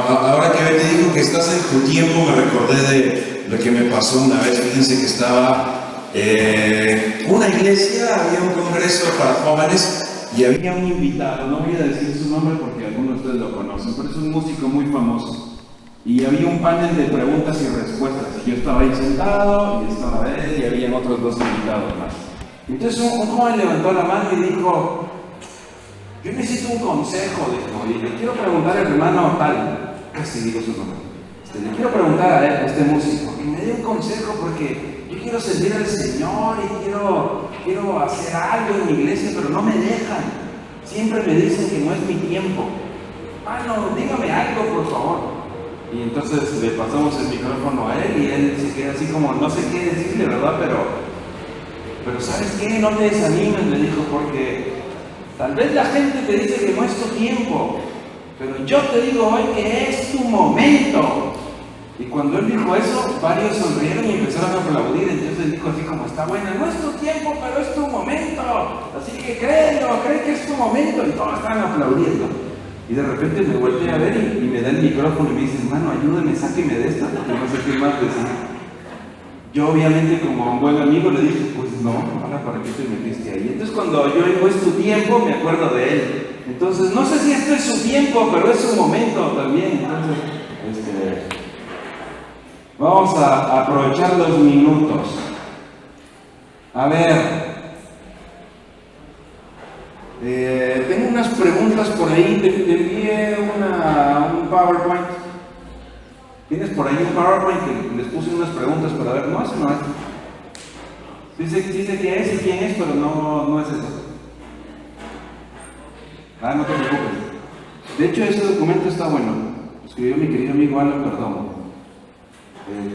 ahora que te dijo que estás en tu tiempo, me recordé de lo que me pasó una vez. Fíjense que estaba en una iglesia, había un congreso para jóvenes y había un invitado, no voy a decir su nombre porque algunos de ustedes lo conocen, pero es un músico muy famoso. Y había un panel de preguntas y respuestas, y yo estaba ahí sentado, y estaba él, y había otros dos invitados más. Entonces un joven levantó la mano y dijo: yo necesito un consejo, dijo, y le quiero preguntar al hermano tal, casi digo su nombre, le quiero preguntar a él, a este músico, que me dé un consejo porque yo quiero servir al Señor y quiero hacer algo en mi iglesia, pero no me dejan. Siempre me dicen que no es mi tiempo. No, dígame algo, por favor. Y entonces le pasamos el micrófono a él y él se queda así como, no sé qué decirle, ¿verdad? Pero ¿sabes qué? No te desanimes, le dijo, porque tal vez la gente te dice que no es tu tiempo, pero yo te digo hoy que es tu momento. Y cuando él dijo eso, varios sonrieron y empezaron a aplaudir. Entonces dijo así como, está buena, no es tu tiempo, pero es tu momento. Así que créelo, cree que es tu momento. Y todos estaban aplaudiendo. Y de repente me volteé a ver y me da el micrófono y me dice, hermano, ayúdame, sáqueme de esta, porque no sé qué más decir. Yo obviamente como un buen amigo le dije, pues no, ahora para qué te metiste ahí. Entonces cuando yo digo es tu tiempo, me acuerdo de él. Entonces no sé si este es su tiempo, pero es su momento también. Entonces, vamos a aprovechar los minutos. A ver, tengo unas preguntas por ahí, te envié un PowerPoint. ¿Tienes por ahí un PowerPoint que les puse unas preguntas para ver? No, ese no es. Dice que es y quién es, pero no es eso. No te preocupes. De hecho, ese documento está bueno. Lo escribió mi querido amigo Alan Perdomo,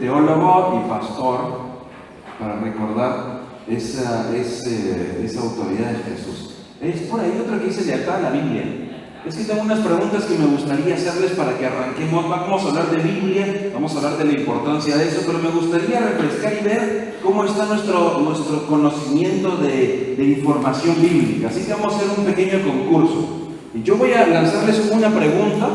teólogo y pastor, para recordar esa autoridad de Jesús. Es por ahí otro que dice lealtad a la Biblia. Es que tengo unas preguntas que me gustaría hacerles para que arranquemos. Vamos a hablar de Biblia, vamos a hablar de la importancia de eso, pero me gustaría refrescar y ver cómo está nuestro conocimiento de información bíblica. Así que vamos a hacer un pequeño concurso. Y yo voy a lanzarles una pregunta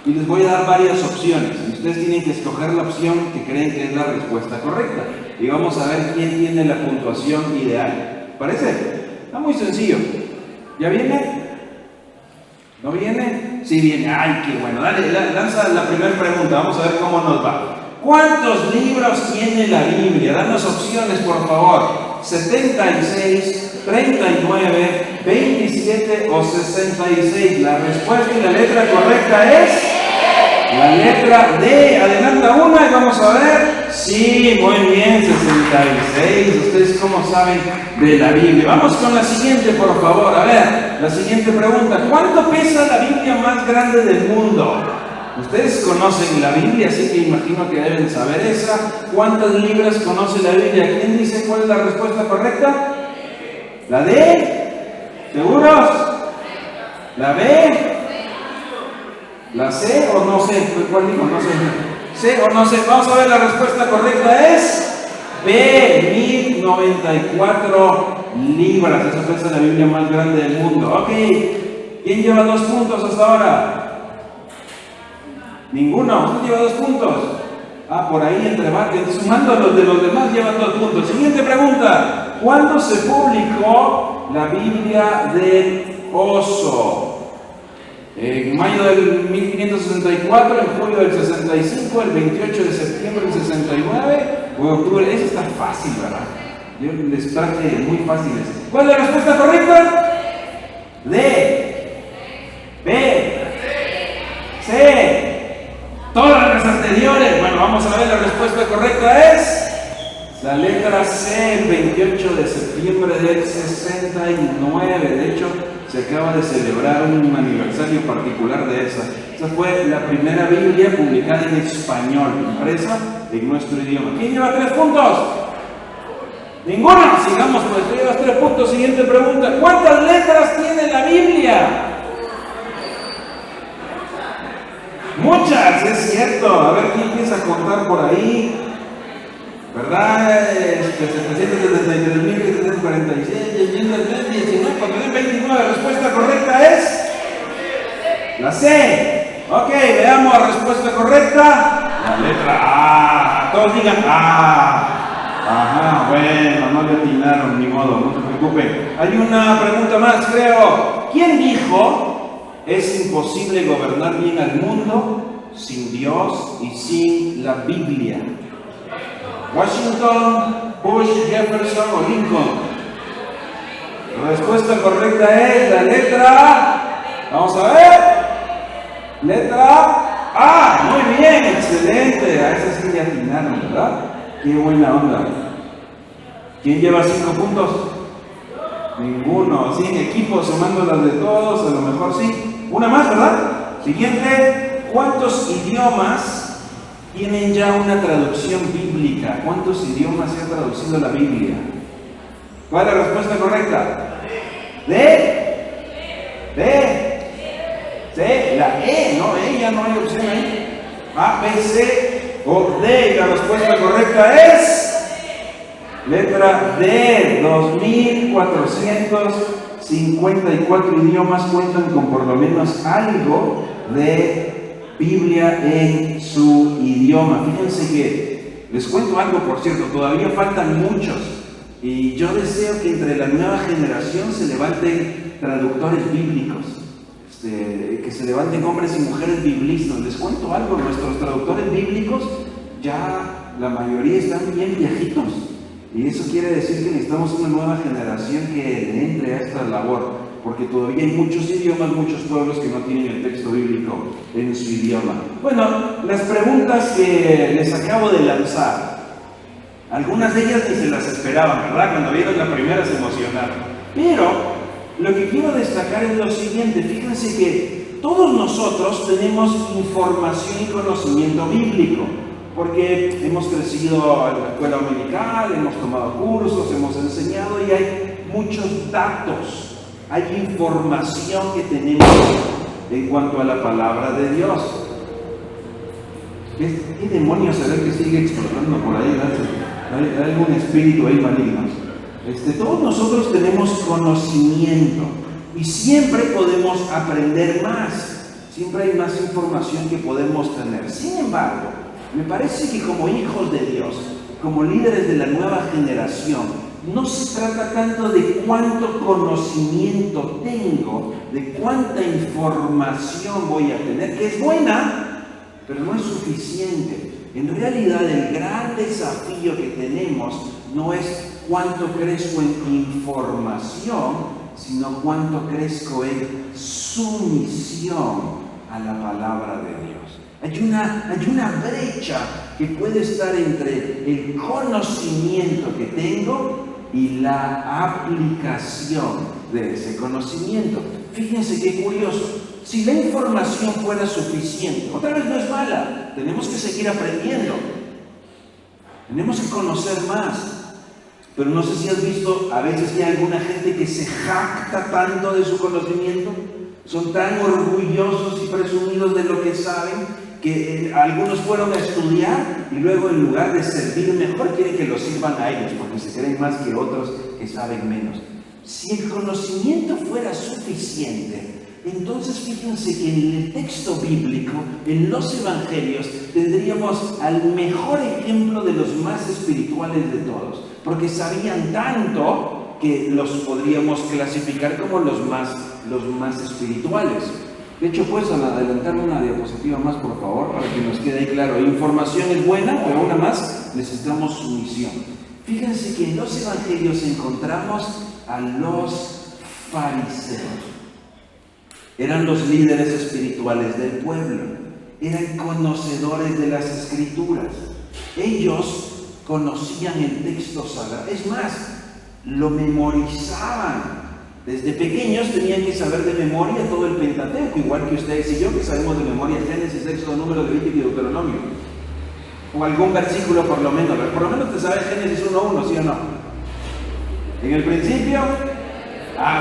y les voy a dar varias opciones. Y ustedes tienen que escoger la opción que creen que es la respuesta correcta. Y vamos a ver quién tiene la puntuación ideal. ¿Parece? Está muy sencillo. ¿Ya viene? ¿No viene? Sí viene. ¡Ay, qué bueno! Dale, lanza la primera pregunta. Vamos a ver cómo nos va. ¿Cuántos libros tiene la Biblia? Danos opciones, por favor. 76, 39, 27 o 66. La respuesta y la letra correcta es la letra D. Adelanta una y vamos a ver. Sí, muy bien, 66. ¿Ustedes cómo saben de la Biblia? Vamos con la siguiente, por favor. A ver, la siguiente pregunta. ¿Cuánto pesa la Biblia más grande del mundo? Ustedes conocen la Biblia, así que imagino que deben saber esa. ¿Cuántas libras conoce la Biblia? ¿Quién dice cuál es la respuesta correcta? ¿La D? ¿Seguros? ¿La B? ¿La C o no sé? ¿Cuál dijo? No sé. ¿C o no sé? Vamos a ver, la respuesta correcta es B, 1094 libras. Esa pesa la Biblia más grande del mundo. Ok, ¿quién lleva 2 puntos hasta ahora? Ninguno. ¿Usted lleva 2 puntos? Por ahí entre varios, sumando los de los demás llevan 2 puntos. Siguiente pregunta. ¿Cuándo se publicó la Biblia del oso? En mayo del 1564, en julio del 65, el 28 de septiembre del 69 o octubre. Eso está fácil, ¿verdad? Yo les traje muy fáciles. ¿Cuál es la respuesta correcta? D, B, C, todas las anteriores. Bueno, vamos a ver, la respuesta correcta es la letra C, el 28 de septiembre del 69. De hecho, se acaba de celebrar un aniversario particular de esa. Esa fue la primera Biblia publicada en español, impresa en nuestro idioma. ¿Quién lleva 3 puntos? Ninguno. Sigamos, pues tú llevas 3 puntos. Siguiente pregunta. ¿Cuántas letras tiene la Biblia? Muchas, es cierto. A ver quién empieza a contar por ahí. ¿Verdad? 773.746, 19, cuando den 29, la respuesta correcta es la C. Ok, veamos la respuesta correcta. La letra A. Todos digan A. Ajá, bueno, no le atinaron, ni modo, no se preocupen. Hay una pregunta más, creo. ¿Quién dijo es imposible gobernar bien al mundo sin Dios y sin la Biblia? ¿Washington, Bush, Jefferson o Lincoln? La respuesta correcta es la letra A. Vamos a ver. Letra A. Muy bien, excelente. A esa sí le atinaron, ¿verdad? Qué buena onda. ¿Quién lleva 5 puntos? Ninguno. 100 equipos sumando las de todos, a lo mejor sí. Una más, ¿verdad? Siguiente. ¿Cuántos idiomas tienen ya una traducción bíblica? ¿Cuántos idiomas se ha traducido la Biblia? ¿Cuál es la respuesta correcta? C, la E, no, E, ya no hay opción ahí. A, B, C o D, y la respuesta correcta es letra D. 2.454 idiomas cuentan con por lo menos algo de Biblia en su idioma. Fíjense que, les cuento algo, por cierto, todavía faltan muchos. Y yo deseo que entre la nueva generación se levanten traductores bíblicos, que se levanten hombres y mujeres biblistas. Les cuento algo, nuestros traductores bíblicos ya la mayoría están bien viejitos. Y eso quiere decir que necesitamos una nueva generación que entre a esta labor, porque todavía hay muchos idiomas, muchos pueblos que no tienen el texto bíblico en su idioma. Bueno, las preguntas que les acabo de lanzar, algunas de ellas ni se las esperaban, ¿verdad? Cuando vieron la primera se emocionaron. Pero lo que quiero destacar es lo siguiente. Fíjense que todos nosotros tenemos información y conocimiento bíblico, porque hemos crecido en la escuela dominical, hemos tomado cursos, hemos enseñado y hay muchos datos, hay información que tenemos en cuanto a la palabra de Dios. ¿Qué demonios será que sigue explotando por ahí? ¿Hay algún espíritu ahí maligno? Todos nosotros tenemos conocimiento y siempre podemos aprender más, siempre hay más información que podemos tener. Sin embargo, me parece que como hijos de Dios, como líderes de la nueva generación, no se trata tanto de cuánto conocimiento tengo, de cuánta información voy a tener, que es buena, pero no es suficiente. En realidad, el gran desafío que tenemos no es cuánto crezco en información, sino cuánto crezco en sumisión a la palabra de Dios. Hay una brecha que puede estar entre el conocimiento que tengo y la aplicación de ese conocimiento. Fíjense qué curioso. Si la información fuera suficiente, otra vez no es mala, tenemos que seguir aprendiendo, tenemos que conocer más. Pero no sé si has visto, a veces hay alguna gente que se jacta tanto de su conocimiento, son tan orgullosos y presumidos de lo que saben, que algunos fueron a estudiar y luego en lugar de servir mejor quieren que los sirvan a ellos, porque se creen más que otros que saben menos. Si el conocimiento fuera suficiente, entonces fíjense que en el texto bíblico, en los evangelios, tendríamos al mejor ejemplo de los más espirituales de todos, porque sabían tanto que los podríamos clasificar como los más espirituales. De hecho, puedes adelantar una diapositiva más, por favor, para que nos quede ahí claro. Información es buena, pero una más, necesitamos sumisión. Fíjense que en los evangelios encontramos a los fariseos. Eran los líderes espirituales del pueblo, eran conocedores de las escrituras. Ellos conocían el texto sagrado, es más, lo memorizaban. Desde pequeños tenían que saber de memoria todo el Pentateuco, igual que ustedes y yo, que sabemos de memoria Génesis, Éxodo, Número, Levítico y Deuteronomio. O algún versículo por lo menos te sabes Génesis 1:1, ¿sí o no? En el principio,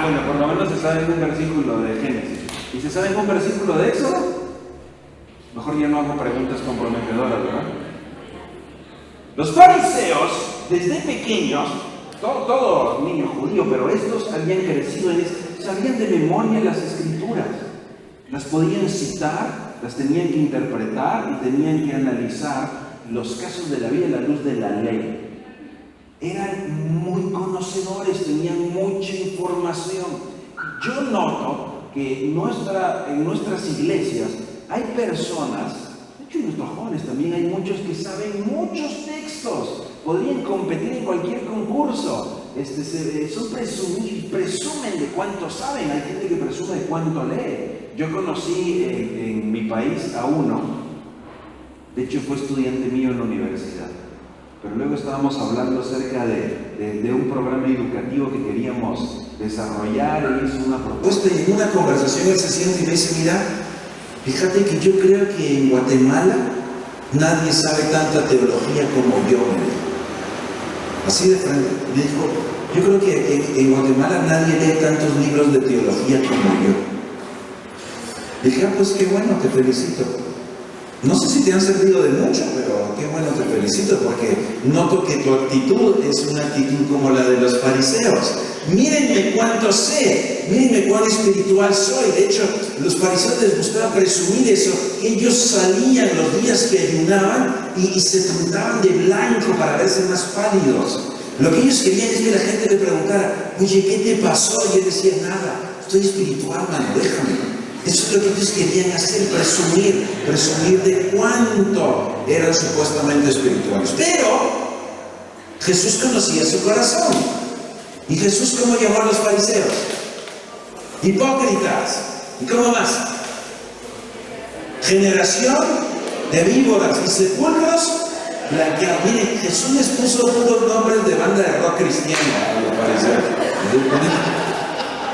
bueno, por lo menos se sabe un versículo de Génesis. ¿Y se sabe un versículo de Éxodo? Mejor ya no hago preguntas comprometedoras, ¿verdad? Los fariseos, desde pequeños, todo niño judío, pero estos habían crecido en eso, sabían de memoria las escrituras. Las podían citar, las tenían que interpretar y tenían que analizar los casos de la vida a la luz de la ley. Eran muy conocedores, tenían mucha información. Yo noto que en nuestras iglesias hay personas, de hecho en nuestros jóvenes también hay muchos que saben muchos textos, podrían competir en cualquier concurso. Presumen de cuánto saben, hay gente que presume de cuánto lee. Yo conocí en mi país a uno, de hecho fue estudiante mío en la universidad, pero luego estábamos hablando acerca de un programa educativo que queríamos desarrollar. Él hizo una propuesta y en una conversación él se siente y me dice: mira, fíjate que yo creo que en Guatemala nadie sabe tanta teología como yo. Así de frente, me dijo: yo creo que en Guatemala nadie lee tantos libros de teología como yo. Dije: pues qué bueno, te felicito. No sé si te han servido de mucho, pero qué bueno, te felicito, porque noto que tu actitud es una actitud como la de los fariseos. Mírenme cuánto sé, mírenme cuán espiritual soy. De hecho, los fariseos les gustaba presumir eso. Ellos salían los días que ayunaban y se pintaban de blanco para verse más pálidos. Lo que ellos querían es que la gente le preguntara: oye, ¿qué te pasó? Y él decía: nada, estoy espiritual, mano, déjame. Eso es lo que ellos querían hacer, presumir de cuánto eran supuestamente espirituales. Pero Jesús conocía su corazón. ¿Y Jesús cómo llamó a los fariseos? Hipócritas. ¿Y cómo más? Generación de víboras y sepulcros blanqueados. Miren, Jesús les puso puros nombres de banda de rock cristiana a los fariseos.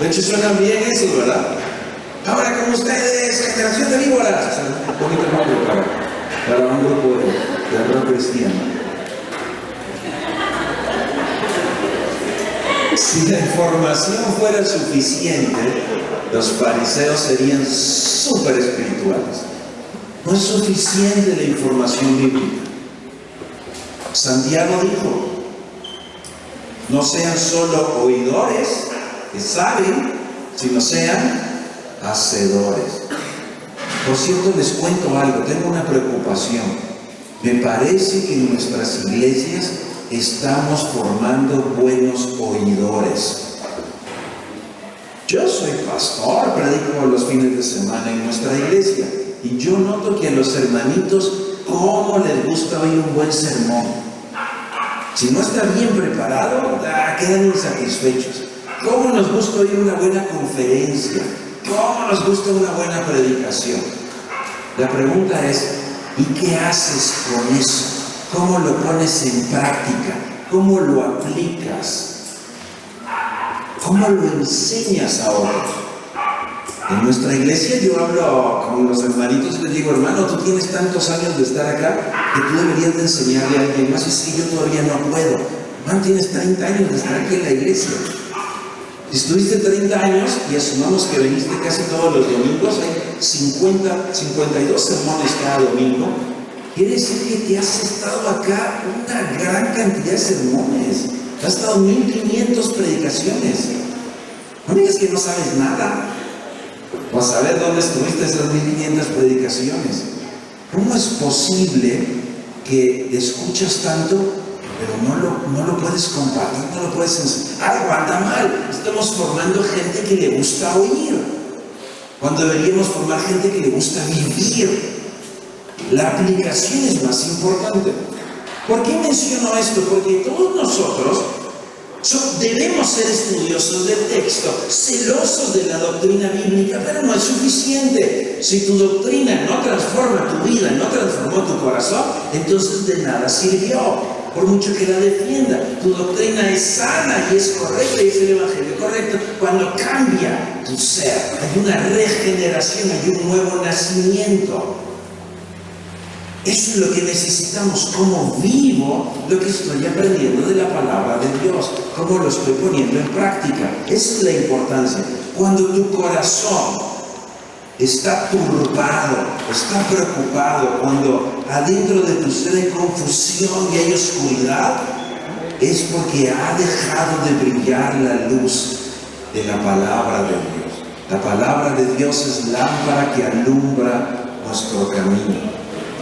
De hecho, suenan bien esos, ¿verdad? Ahora con ustedes, generación de víboras. O sea, un bonito nombre para un grupo de rock cristiano. Si la información fuera suficiente, los fariseos serían súper espirituales. No es suficiente la información bíblica. Santiago dijo: no sean solo oidores que saben, sino sean hacedores. Por cierto, les cuento algo, tengo una preocupación. Me parece que en nuestras iglesias estamos formando buenos oidores. Yo soy pastor, predico los fines de semana en nuestra iglesia, y yo noto que a los hermanitos, cómo les gusta oír un buen sermón. Si no está bien preparado, quedan insatisfechos. ¿Cómo nos gusta oír una buena conferencia? ¿Cómo nos gusta una buena predicación? La pregunta es: ¿y qué haces con eso? ¿Cómo lo pones en práctica? ¿Cómo lo aplicas? ¿Cómo lo enseñas a otros? En nuestra iglesia yo hablo con los hermanitos y les digo: hermano, tú tienes tantos años de estar acá que tú deberías de enseñarle a alguien más. Y si yo todavía no puedo. Hermano, tienes 30 años de estar aquí en la iglesia. Si estuviste 30 años y asumamos que viniste casi todos los domingos, hay 52 sermones cada domingo, quiere decir que te has estado acá una gran cantidad de sermones. Has estado 1500 predicaciones. No digas que no sabes nada. O a saber dónde estuviste esas 1500 predicaciones. ¿Cómo es posible que escuchas tanto, pero no lo puedes compartir, no lo puedes enseñar? Algo anda mal. Estamos formando gente que le gusta oír, cuando deberíamos formar gente que le gusta vivir. La aplicación es más importante. ¿Por qué menciono esto? Porque todos nosotros debemos ser estudiosos del texto, celosos de la doctrina bíblica, pero no es suficiente. Si tu doctrina no transforma tu vida, no transformó tu corazón, entonces de nada sirvió. Por mucho que la defienda, tu doctrina es sana y es correcta, y es el evangelio correcto. Cuando cambia tu ser, hay una regeneración, hay un nuevo nacimiento. Eso es lo que necesitamos. ¿Cómo vivo lo que estoy aprendiendo de la palabra de Dios? ¿Cómo lo estoy poniendo en práctica? Esa es la importancia. Cuando tu corazón está turbado, está preocupado, cuando adentro de tu ser hay confusión y hay oscuridad, es porque ha dejado de brillar la luz de la palabra de Dios. La palabra de Dios es lámpara que alumbra nuestro camino.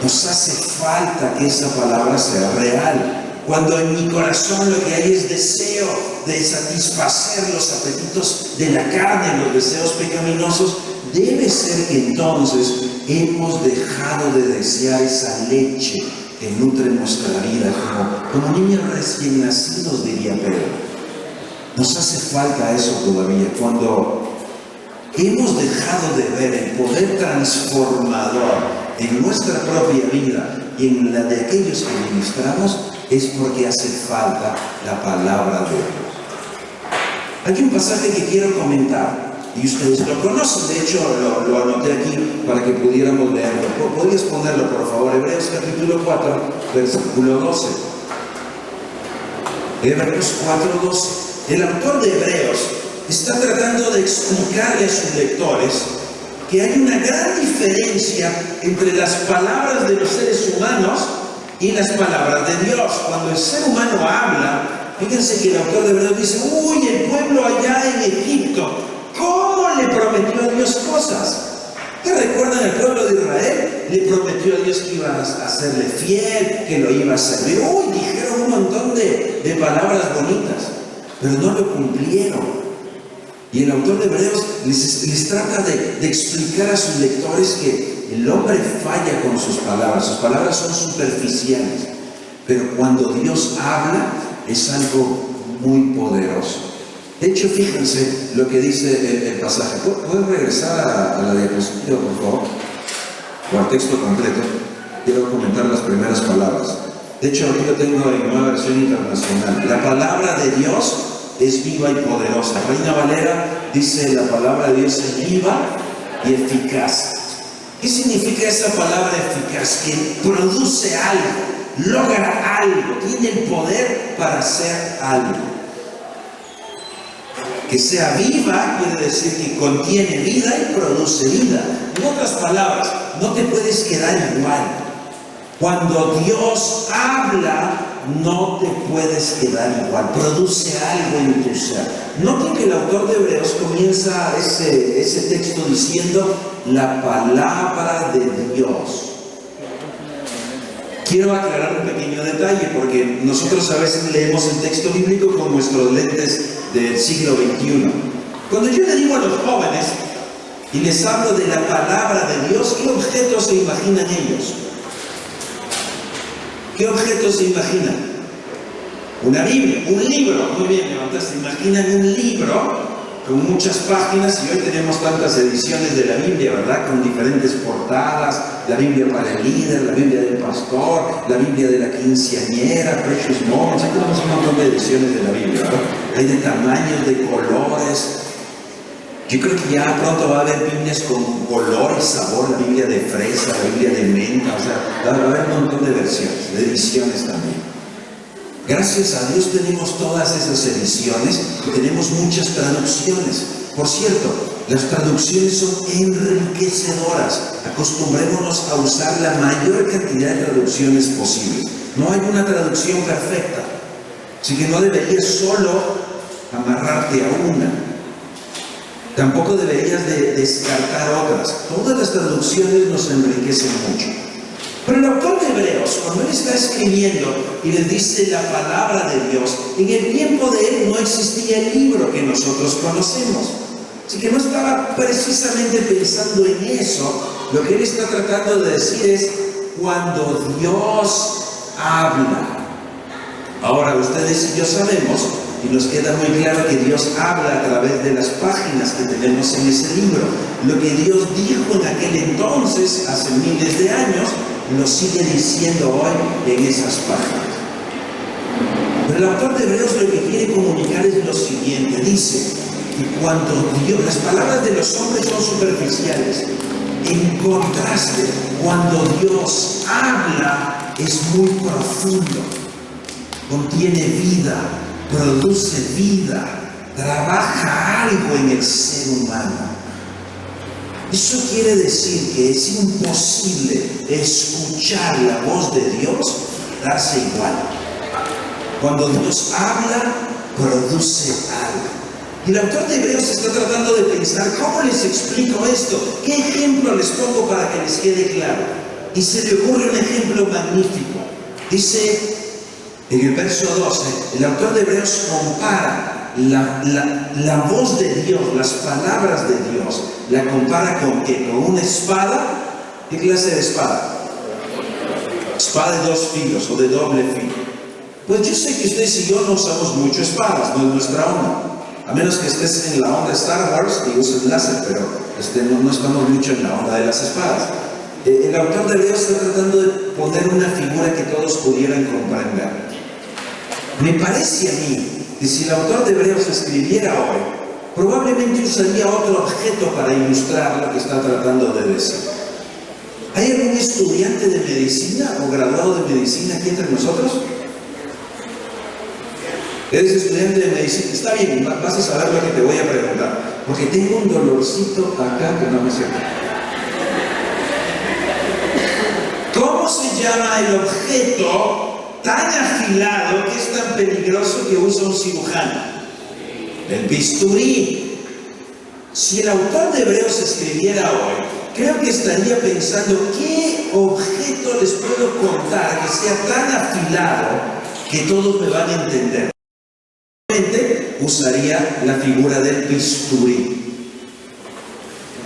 Nos hace falta que esa palabra sea real. Cuando en mi corazón lo que hay es deseo de satisfacer los apetitos de la carne, los deseos pecaminosos, debe ser que entonces hemos dejado de desear esa leche que nutre nuestra vida, como niños recién nacidos, diría Pedro. Nos hace falta eso todavía. Cuando hemos dejado de ver el poder transformador en nuestra propia vida y en la de aquellos que ministramos, es porque hace falta la palabra de Dios. Hay un pasaje que quiero comentar y ustedes lo conocen, de hecho lo anoté aquí para que pudiéramos leerlo. ¿Podrías ponerlo, por favor? Hebreos capítulo 4, versículo 12. Hebreos 4, 12. El autor de Hebreos está tratando de explicarle a sus lectores que hay una gran diferencia entre las palabras de los seres humanos y las palabras de Dios. Cuando el ser humano habla, fíjense que el autor de Hebreos dice: uy, el pueblo allá en Egipto, ¿cómo le prometió a Dios cosas? ¿Qué recuerdan? El pueblo de Israel le prometió a Dios que iba a serle fiel, que lo iba a servir. Uy, dijeron un montón de palabras bonitas, pero no lo cumplieron. Y el autor de Hebreos les trata de explicar a sus lectores que el hombre falla con sus palabras son superficiales, pero cuando Dios habla es algo muy poderoso. De hecho, fíjense lo que dice el pasaje. ¿Puedes regresar a la diapositiva, por favor? O al texto completo. Quiero comentar las primeras palabras. De hecho, ahorita tengo en Nueva Versión Internacional. La palabra de Dios es viva y poderosa. Reina Valera dice: la palabra de Dios es viva y eficaz. ¿Qué significa esa palabra eficaz? Que produce algo, logra algo, tiene el poder para hacer algo. Que sea viva quiere decir que contiene vida y produce vida. En otras palabras, no te puedes quedar igual. Cuando Dios habla, no te puedes quedar igual, produce algo en tu ser. Noten que el autor de Hebreos comienza ese texto diciendo: la palabra de Dios. Quiero aclarar un pequeño detalle, porque nosotros a veces leemos el texto bíblico con nuestros lentes del siglo XXI. Cuando yo le digo a los jóvenes y les hablo de la palabra de Dios, ¿qué objetos se imaginan ellos? ¿Qué objetos se imaginan? Una Biblia, un libro. Muy bien, levantaste. ¿Se imaginan un libro con muchas páginas? Y hoy tenemos tantas ediciones de la Biblia, ¿verdad? Con diferentes portadas. La Biblia para el líder, la Biblia del pastor, la Biblia de la quinceañera, Precious Moments. Aquí tenemos un montón de ediciones de la Biblia, ¿verdad? Hay de tamaños, de colores. Yo creo que ya pronto va a haber Biblias con color y sabor, la Biblia de fresa, la Biblia de menta, o sea, va a haber un montón de versiones, de ediciones también. Gracias a Dios tenemos todas esas ediciones y tenemos muchas traducciones. Por cierto, las traducciones son enriquecedoras. Acostumbrémonos a usar la mayor cantidad de traducciones posibles. No hay una traducción perfecta, así que no deberías solo amarrarte a una. Tampoco deberías de descartar otras. Todas las traducciones nos enriquecen mucho. Pero el autor de Hebreos, cuando él está escribiendo y les dice la palabra de Dios, en el tiempo de él no existía el libro que nosotros conocemos. Así que no estaba precisamente pensando en eso. Lo que él está tratando de decir es: cuando Dios habla. Ahora, ustedes y yo sabemos, y nos queda muy claro, que Dios habla a través de las páginas que tenemos en ese libro. Lo que Dios dijo en aquel entonces, hace miles de años, lo sigue diciendo hoy en esas páginas. Pero el autor de Hebreos lo que quiere comunicar es lo siguiente. Dice que cuando Dios, las palabras de los hombres son superficiales. En contraste, cuando Dios habla, es muy profundo. Contiene vida, produce vida, trabaja algo en el ser humano. Eso quiere decir que es imposible escuchar la voz de Dios, darse igual. Cuando Dios habla, produce algo. Y el autor de Hebreos está tratando de pensar, ¿cómo les explico esto? ¿Qué ejemplo les pongo para que les quede claro? Y se le ocurre un ejemplo magnífico. Dice en el verso 12, el autor de Hebreos compara la voz de Dios, las palabras de Dios, la compara con ¿qué? Con una espada. ¿Qué clase de espada? Espada de dos filos o de doble filo. Pues yo sé que ustedes y yo no usamos mucho espadas, no es nuestra onda. A menos que estés en la onda Star Wars y uses láser, pero no estamos mucho en la onda de las espadas. El autor de Hebreos está tratando de poner una figura que todos pudieran comprender. Me parece a mí que si el autor de Hebreos escribiera hoy, probablemente usaría otro objeto para ilustrar lo que está tratando de decir. ¿Hay algún estudiante de medicina o graduado de medicina aquí entre nosotros? ¿Eres estudiante de medicina? Está bien, vas a saber lo que te voy a preguntar, porque tengo un dolorcito acá que no me siento. ¿Cómo se llama el objeto tan afilado que es tan peligroso que usa un cirujano? El bisturí. Si el autor de Hebreos escribiera hoy, creo que estaría pensando, ¿qué objeto les puedo contar que sea tan afilado que todos me van a entender? Usaría la figura del bisturí.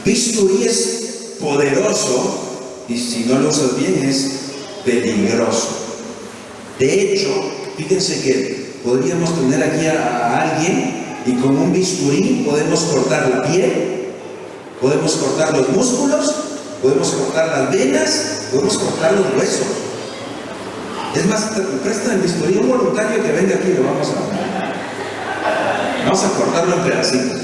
Bisturí es poderoso y si no lo usas bien es peligroso. De hecho, fíjense que podríamos tener aquí a alguien y con un bisturí podemos cortar la piel, podemos cortar los músculos, podemos cortar las venas, podemos cortar los huesos. Es más, presta el bisturí, un voluntario que venga aquí, lo vamos a cortarlo en pedacitos.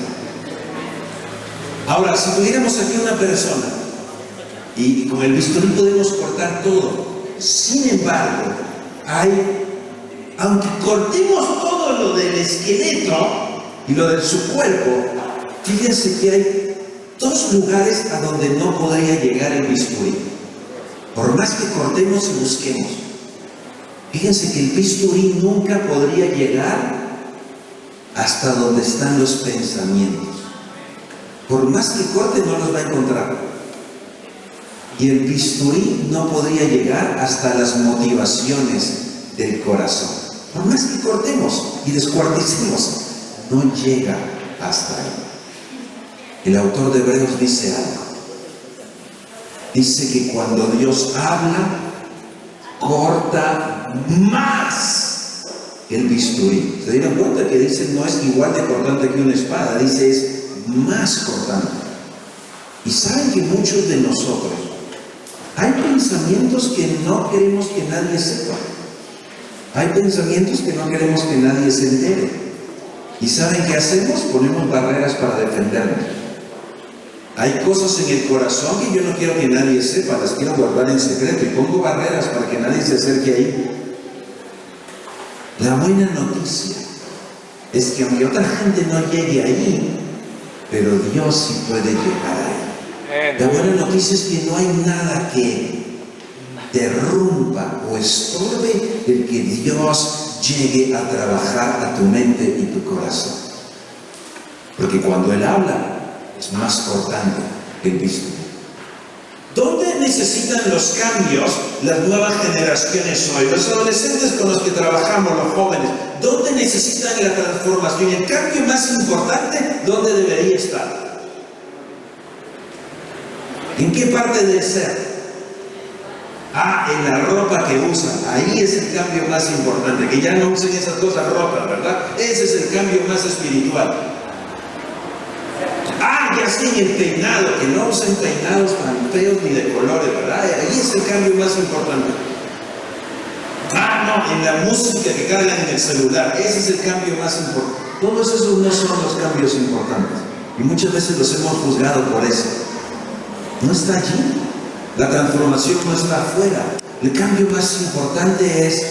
Ahora, si tuviéramos aquí una persona y con el bisturí podemos cortar todo, sin embargo, aunque cortemos todo lo del esqueleto y lo de su cuerpo, fíjense que hay dos lugares a donde no podría llegar el bisturí. Por más que cortemos y busquemos, fíjense que el bisturí nunca podría llegar hasta donde están los pensamientos. Por más que corte, no los va a encontrar. Y el bisturí no podría llegar hasta las motivaciones del corazón. Por más que cortemos y descuarticemos, no llega hasta ahí. El autor de Hebreos dice algo. Dice que cuando Dios habla, corta más que el bisturí. ¿Se dieron cuenta que dice no es igual de cortante que una espada? Dice es más cortante. Y saben que muchos de nosotros hay pensamientos que no queremos que nadie sepa. Hay pensamientos que no queremos que nadie se entere. ¿Y saben qué hacemos? Ponemos barreras para defendernos. Hay cosas en el corazón que yo no quiero que nadie sepa, las quiero guardar en secreto y pongo barreras para que nadie se acerque ahí. La buena noticia es que aunque otra gente no llegue ahí, pero Dios sí puede llegar ahí. La buena noticia es que no hay nada que derrumba o estorbe el que Dios llegue a trabajar a tu mente y tu corazón. Porque cuando Él habla, es más cortante que el bisturí. ¿Dónde necesitan los cambios las nuevas generaciones hoy? Los adolescentes con los que trabajamos, los jóvenes, ¿dónde necesitan la transformación? El cambio más importante, ¿dónde debería estar? ¿En qué parte del ser? En la ropa que usan. Ahí es el cambio más importante. Que ya no usen esas cosas rotas, ¿verdad? Ese es el cambio más espiritual. Ya sé, en el peinado, que no usen peinados tan feos ni de colores, ¿verdad? Ahí es el cambio más importante. No, en la música que cargan en el celular, ese es el cambio más importante. Todos esos no son los cambios importantes. Y muchas veces los hemos juzgado por eso. No está allí. La transformación no está afuera. El cambio más importante es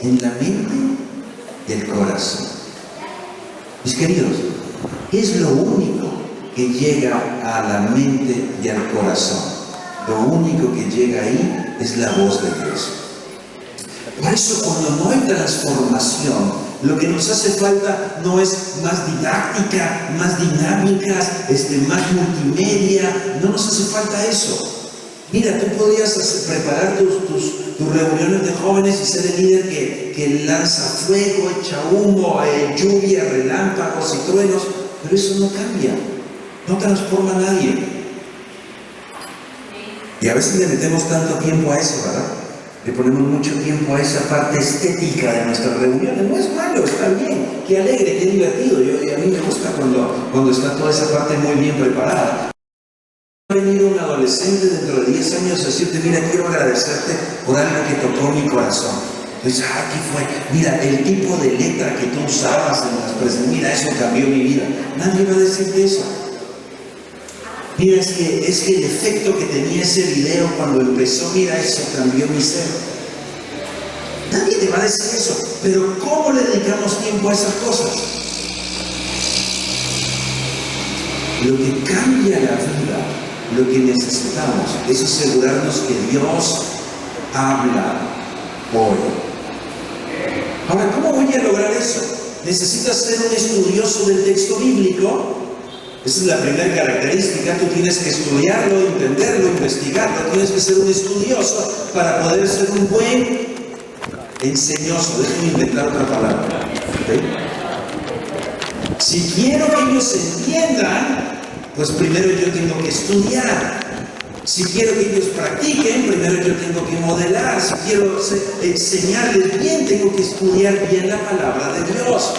en la mente y el corazón. Mis queridos, es lo único que llega a la mente y al corazón. Lo único que llega ahí es la voz de Dios. Por eso cuando no hay transformación, Lo que nos hace falta no es más didáctica, más dinámicas, más multimedia. No nos hace falta eso. Mira, tú podrías preparar tus reuniones de jóvenes y ser el líder que lanza fuego, echa humo, lluvia, relámpagos y truenos, pero eso no cambia, no transforma a nadie. Y a veces le metemos tanto tiempo a eso, ¿verdad? Le ponemos mucho tiempo a esa parte estética de nuestras reuniones. No es malo, está bien, qué alegre, qué divertido. A mí me gusta cuando está toda esa parte muy bien preparada. Va a venir un adolescente dentro de 10 años a decirte, mira, quiero agradecerte por algo que tocó mi corazón. Entonces, ¿qué fue? Mira, el tipo de letra que tú usabas en las presentaciones, mira, eso cambió mi vida. Nadie va a decirte eso. Mira, es que el efecto que tenía ese video cuando empezó, mira, eso cambió mi ser. Nadie te va a decir eso. Pero ¿cómo le dedicamos tiempo a esas cosas? Lo que cambia la vida, lo que necesitamos, es asegurarnos que Dios habla hoy. Ahora, ¿cómo voy a lograr eso? ¿Necesitas ser un estudioso del texto bíblico? Esa es la primera característica. Tú tienes que estudiarlo, entenderlo, investigarlo. Tienes que ser un estudioso para poder ser un buen enseñoso. Déjenme inventar otra palabra. ¿Okay? Si quiero que ellos entiendan, pues primero yo tengo que estudiar. Si quiero que ellos practiquen, primero yo tengo que modelar. Si quiero enseñarles bien, tengo que estudiar bien la palabra de Dios.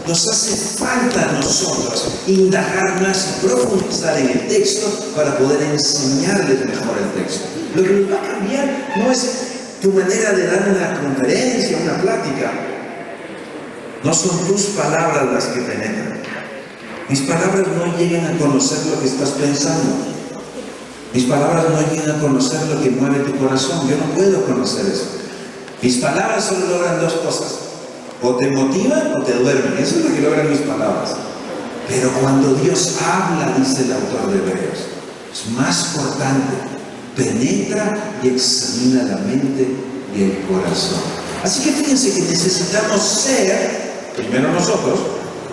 Nos hace falta a nosotros indagar más y profundizar en el texto para poder enseñarles mejor el texto. Lo que nos va a cambiar no es tu manera de dar una conferencia, una plática. No son tus palabras las que penetran. Mis palabras no llegan a conocer lo que estás pensando. Mis palabras no llegan a conocer lo que mueve tu corazón. Yo no puedo conocer eso. Mis palabras solo logran dos cosas. O te motivan o te duermen. Eso es lo que logran mis palabras. Pero cuando Dios habla, dice el autor de Hebreos, es más cortante. Penetra y examina la mente y el corazón. Así que fíjense que necesitamos ser, primero nosotros,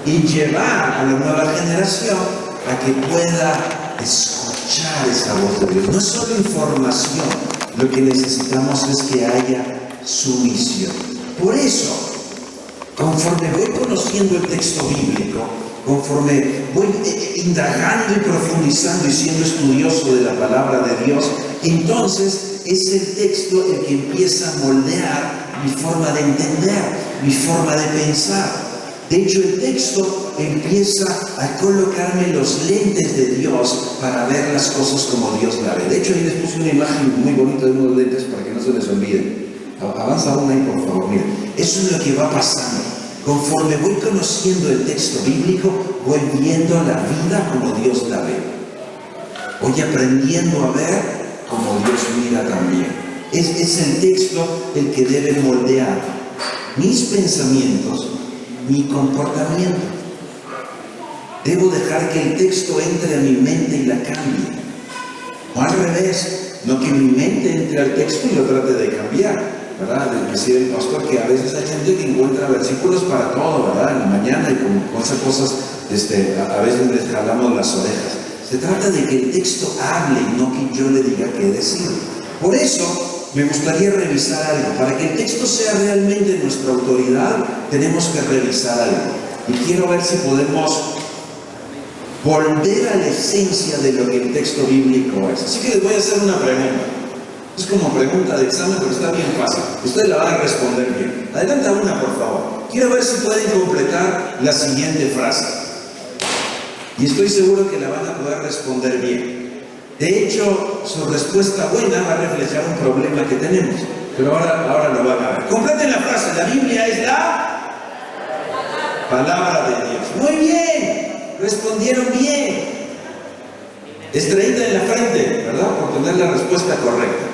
y llevar a la nueva generación a que pueda escuchar esa voz de Dios. No es solo información, lo que necesitamos es que haya sumisión. Por eso, conforme voy conociendo el texto bíblico, conforme voy indagando y profundizando y siendo estudioso de la palabra de Dios, entonces es el texto el que empieza a moldear mi forma de entender, mi forma de pensar. De hecho, el texto empieza a colocarme los lentes de Dios para ver las cosas como Dios la ve. De hecho, ahí les puse una imagen muy bonita de unos lentes para que no se les olvide. Avanza una ahí, por favor. Miren, eso es lo que va pasando. Conforme voy conociendo el texto bíblico, voy viendo la vida como Dios la ve. Voy aprendiendo a ver como Dios mira también. Es el texto el que debe moldear mis pensamientos, mi comportamiento. Debo dejar que el texto entre a mi mente y la cambie. O al revés, no que mi mente entre al texto y lo trate de cambiar, ¿verdad? Decía el pastor que a veces hay gente que encuentra versículos para todo, ¿verdad? En la mañana y con esas cosas, a veces les jalamos las orejas. Se trata de que el texto hable y no que yo le diga qué decir. Por eso, me gustaría revisar algo. Para que el texto sea realmente nuestra autoridad, tenemos que revisar algo. Y quiero ver si podemos volver a la esencia de lo que el texto bíblico es. Así que les voy a hacer una pregunta. Es como pregunta de examen, pero está bien fácil. Ustedes la van a responder bien. Adelanta una, por favor. Quiero ver si pueden completar la siguiente frase. Y estoy seguro que la van a poder responder bien. De hecho, su respuesta buena va a reflejar un problema que tenemos. Pero ahora lo van a ver. Completen la frase. La Biblia es la palabra de Dios. Muy bien. Respondieron bien. Estrellita en la frente, ¿verdad? Por tener la respuesta correcta.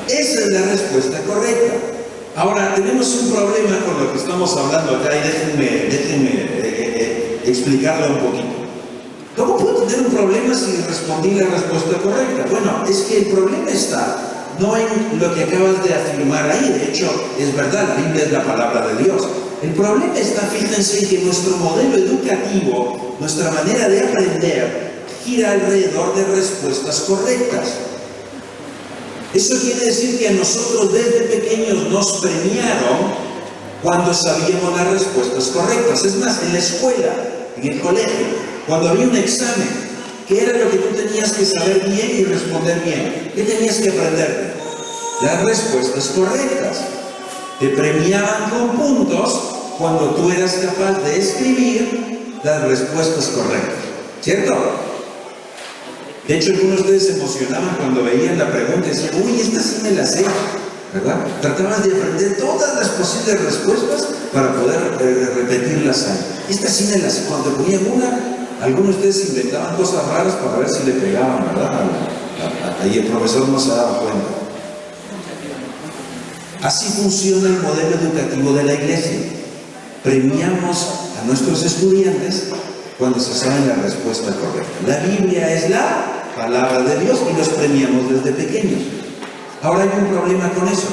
Esa es la respuesta correcta. Ahora, tenemos un problema con lo que estamos hablando acá y déjenme explicarlo un poquito. ¿Cómo puedo tener un problema si respondí la respuesta correcta? Bueno, es que el problema está no en lo que acabas de afirmar ahí. De hecho, es verdad, la Biblia es la palabra de Dios. El problema está, fíjense, en que nuestro modelo educativo, nuestra manera de aprender, gira alrededor de respuestas correctas. Eso quiere decir que a nosotros desde pequeños nos premiaron cuando sabíamos las respuestas correctas. Es más, en la escuela, en el colegio, cuando había un examen, ¿qué era lo que tú tenías que saber bien y responder bien? ¿Qué tenías que aprender? Las respuestas correctas. Te premiaban con puntos cuando tú eras capaz de escribir las respuestas correctas. ¿Cierto? De hecho, algunos de ustedes se emocionaban cuando veían la pregunta y decían, uy, esta sí me la sé, ¿verdad? Trataban de aprender todas las posibles respuestas para poder repetirlas ahí. Esta sí me la sé. Cuando ponían una, algunos de ustedes inventaban cosas raras para ver si le pegaban, ¿verdad? Ahí el profesor no se daba cuenta. Así funciona el modelo educativo de la iglesia. Premiamos a nuestros estudiantes cuando se sabe la respuesta correcta. La Biblia es la palabra de Dios y los premiamos desde pequeños. Ahora hay un problema con eso.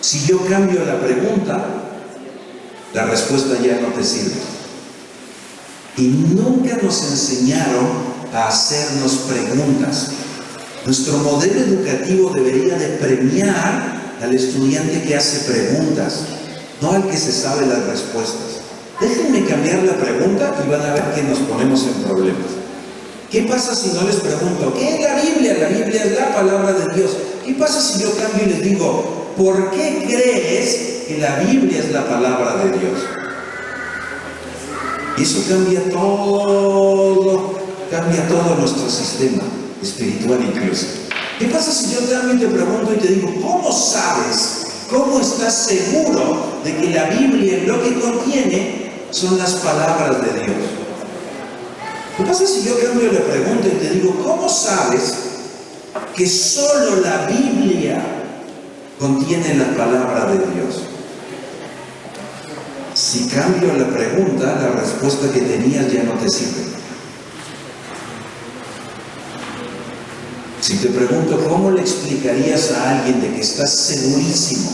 Si yo cambio la pregunta, la respuesta ya no te sirve. Y nunca nos enseñaron a hacernos preguntas. Nuestro modelo educativo debería de premiar al estudiante que hace preguntas, no al que se sabe las respuestas. Déjenme cambiar la pregunta y van a ver que nos ponemos en problemas. ¿Qué pasa si no les pregunto, ¿qué es la Biblia? La Biblia es la palabra de Dios. ¿Qué pasa si yo cambio y les digo, ¿por qué crees que la Biblia es la palabra de Dios? Y eso cambia todo nuestro sistema espiritual incluso. ¿Qué pasa si yo cambio y te pregunto y te digo, ¿cómo sabes? ¿Cómo estás seguro de que la Biblia lo que contiene son las palabras de Dios? ¿Qué pasa si yo cambio la pregunta y te digo, ¿cómo sabes que solo la Biblia contiene la palabra de Dios? Si cambio la pregunta, la respuesta que tenías ya no te sirve. Si te pregunto, ¿cómo le explicarías a alguien de que estás segurísimo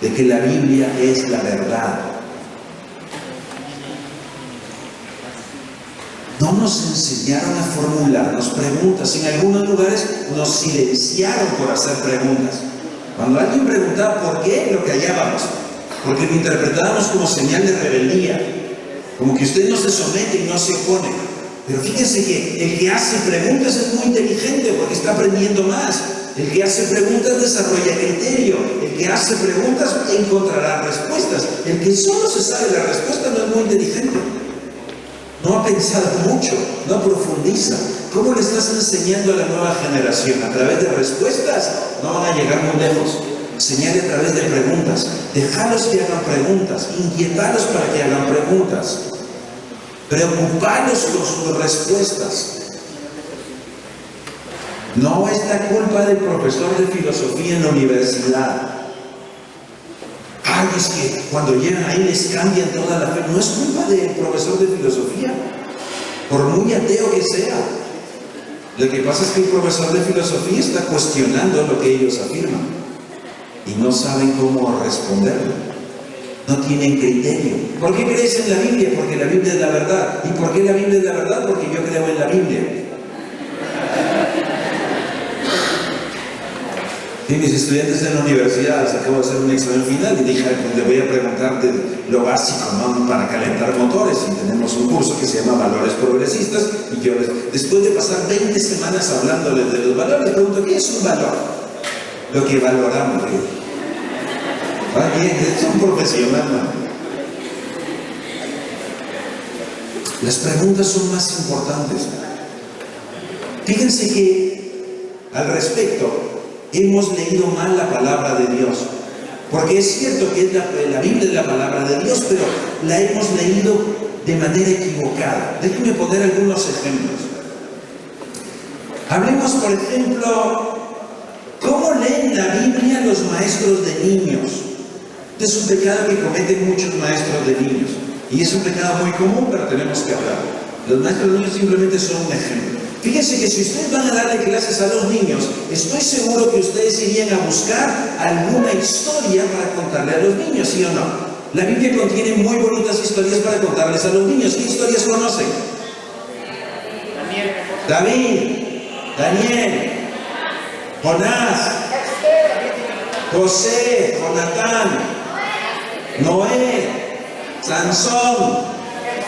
de que la Biblia es la verdad? No nos enseñaron a formularnos preguntas. En algunos lugares nos silenciaron por hacer preguntas. Cuando alguien preguntaba por qué, lo callábamos, porque lo interpretábamos como señal de rebeldía, como que usted no se somete y no se opone. Pero fíjense que el que hace preguntas es muy inteligente porque está aprendiendo más. El que hace preguntas desarrolla criterio. El que hace preguntas encontrará respuestas. El que solo se sabe la respuesta no es muy inteligente. No ha pensado mucho, no profundiza. ¿Cómo le estás enseñando a la nueva generación? ¿A través de respuestas? No van a llegar muy lejos. Enseñarle a través de preguntas. Dejarlos que hagan preguntas. Inquietarlos para que hagan preguntas. Preocuparlos con sus respuestas. No es la culpa del profesor de filosofía en la universidad. Ay, es que cuando llegan ahí les cambian toda la fe. No es culpa del profesor de filosofía, por muy ateo que sea. Lo que pasa es que el profesor de filosofía está cuestionando lo que ellos afirman y no saben cómo responderlo. No tienen criterio. ¿Por qué crees en la Biblia? Porque la Biblia es la verdad. ¿Y por qué la Biblia es la verdad? Porque yo creo en la Biblia. Y mis estudiantes en la universidad les acabo de hacer un examen final y dije, pues le voy a preguntar de lo básico, ¿no? Para calentar motores. Y tenemos un curso que se llama Valores Progresistas. Y yo, después de pasar 20 semanas hablándoles de los valores, les pregunto, ¿qué es un valor? Lo que valoramos, ¿no? Es un profesional, ¿no? Las preguntas son más importantes. Fíjense que al respecto hemos leído mal la palabra de Dios, porque es cierto que la Biblia es la palabra de Dios, pero la hemos leído de manera equivocada. Déjenme poner algunos ejemplos. Hablemos, por ejemplo, ¿cómo leen la Biblia los maestros de niños? Este es un pecado que cometen muchos maestros de niños. Y es un pecado muy común, pero tenemos que hablar. Los maestros de los niños simplemente son un ejemplo. Fíjense que si ustedes van a darle clases a los niños, estoy seguro que ustedes irían a buscar alguna historia para contarle a los niños, ¿sí o no? La Biblia contiene muy bonitas historias para contarles a los niños. ¿Qué historias conocen? David, Daniel, Jonás, José, Jonatán, Noé, Sansón,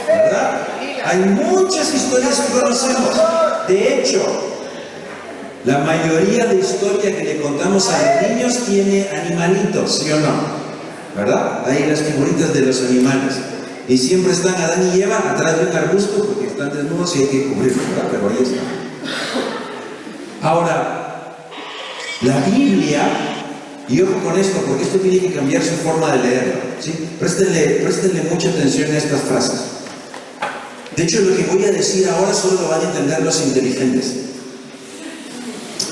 ¿verdad? Hay muchas historias que conocemos. De hecho, la mayoría de historias que le contamos a los niños tiene animalitos, ¿sí o no? ¿Verdad? Hay las figuritas de los animales. Y siempre están Adán y Eva atrás de un arbusto porque están desnudos y hay que cubrirlos, ¿verdad? Pero ahí están. Ahora, la Biblia, y ojo con esto, porque esto tiene que cambiar su forma de leerlo, ¿sí? Préstenle mucha atención a estas frases. De hecho, lo que voy a decir ahora solo lo van a entender los inteligentes.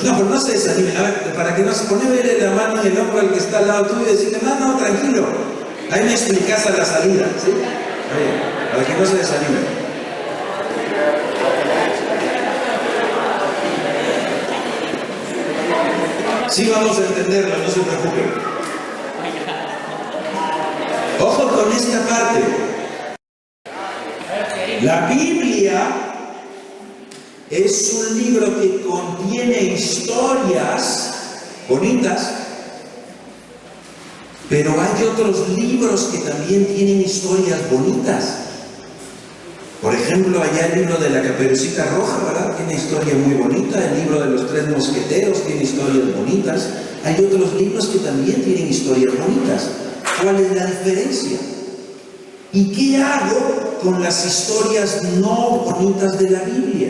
No, pero no se desanimen. A ver, para que no se pone la mano en el hombro al que está al lado tuyo y decirle, no, tranquilo. Ahí me explicas a la salida, ¿sí? Oye, para que no se desanimen. Sí vamos a entenderlo, no se preocupen. Ojo con esta parte. La Biblia es un libro que contiene historias bonitas, pero hay otros libros que también tienen historias bonitas. Por ejemplo, allá el libro de la Caperucita Roja, ¿verdad? Tiene historia muy bonita. El libro de los Tres Mosqueteros tiene historias bonitas. Hay otros libros que también tienen historias bonitas. ¿Cuál es la diferencia? ¿Y qué hago con las historias no bonitas de la Biblia?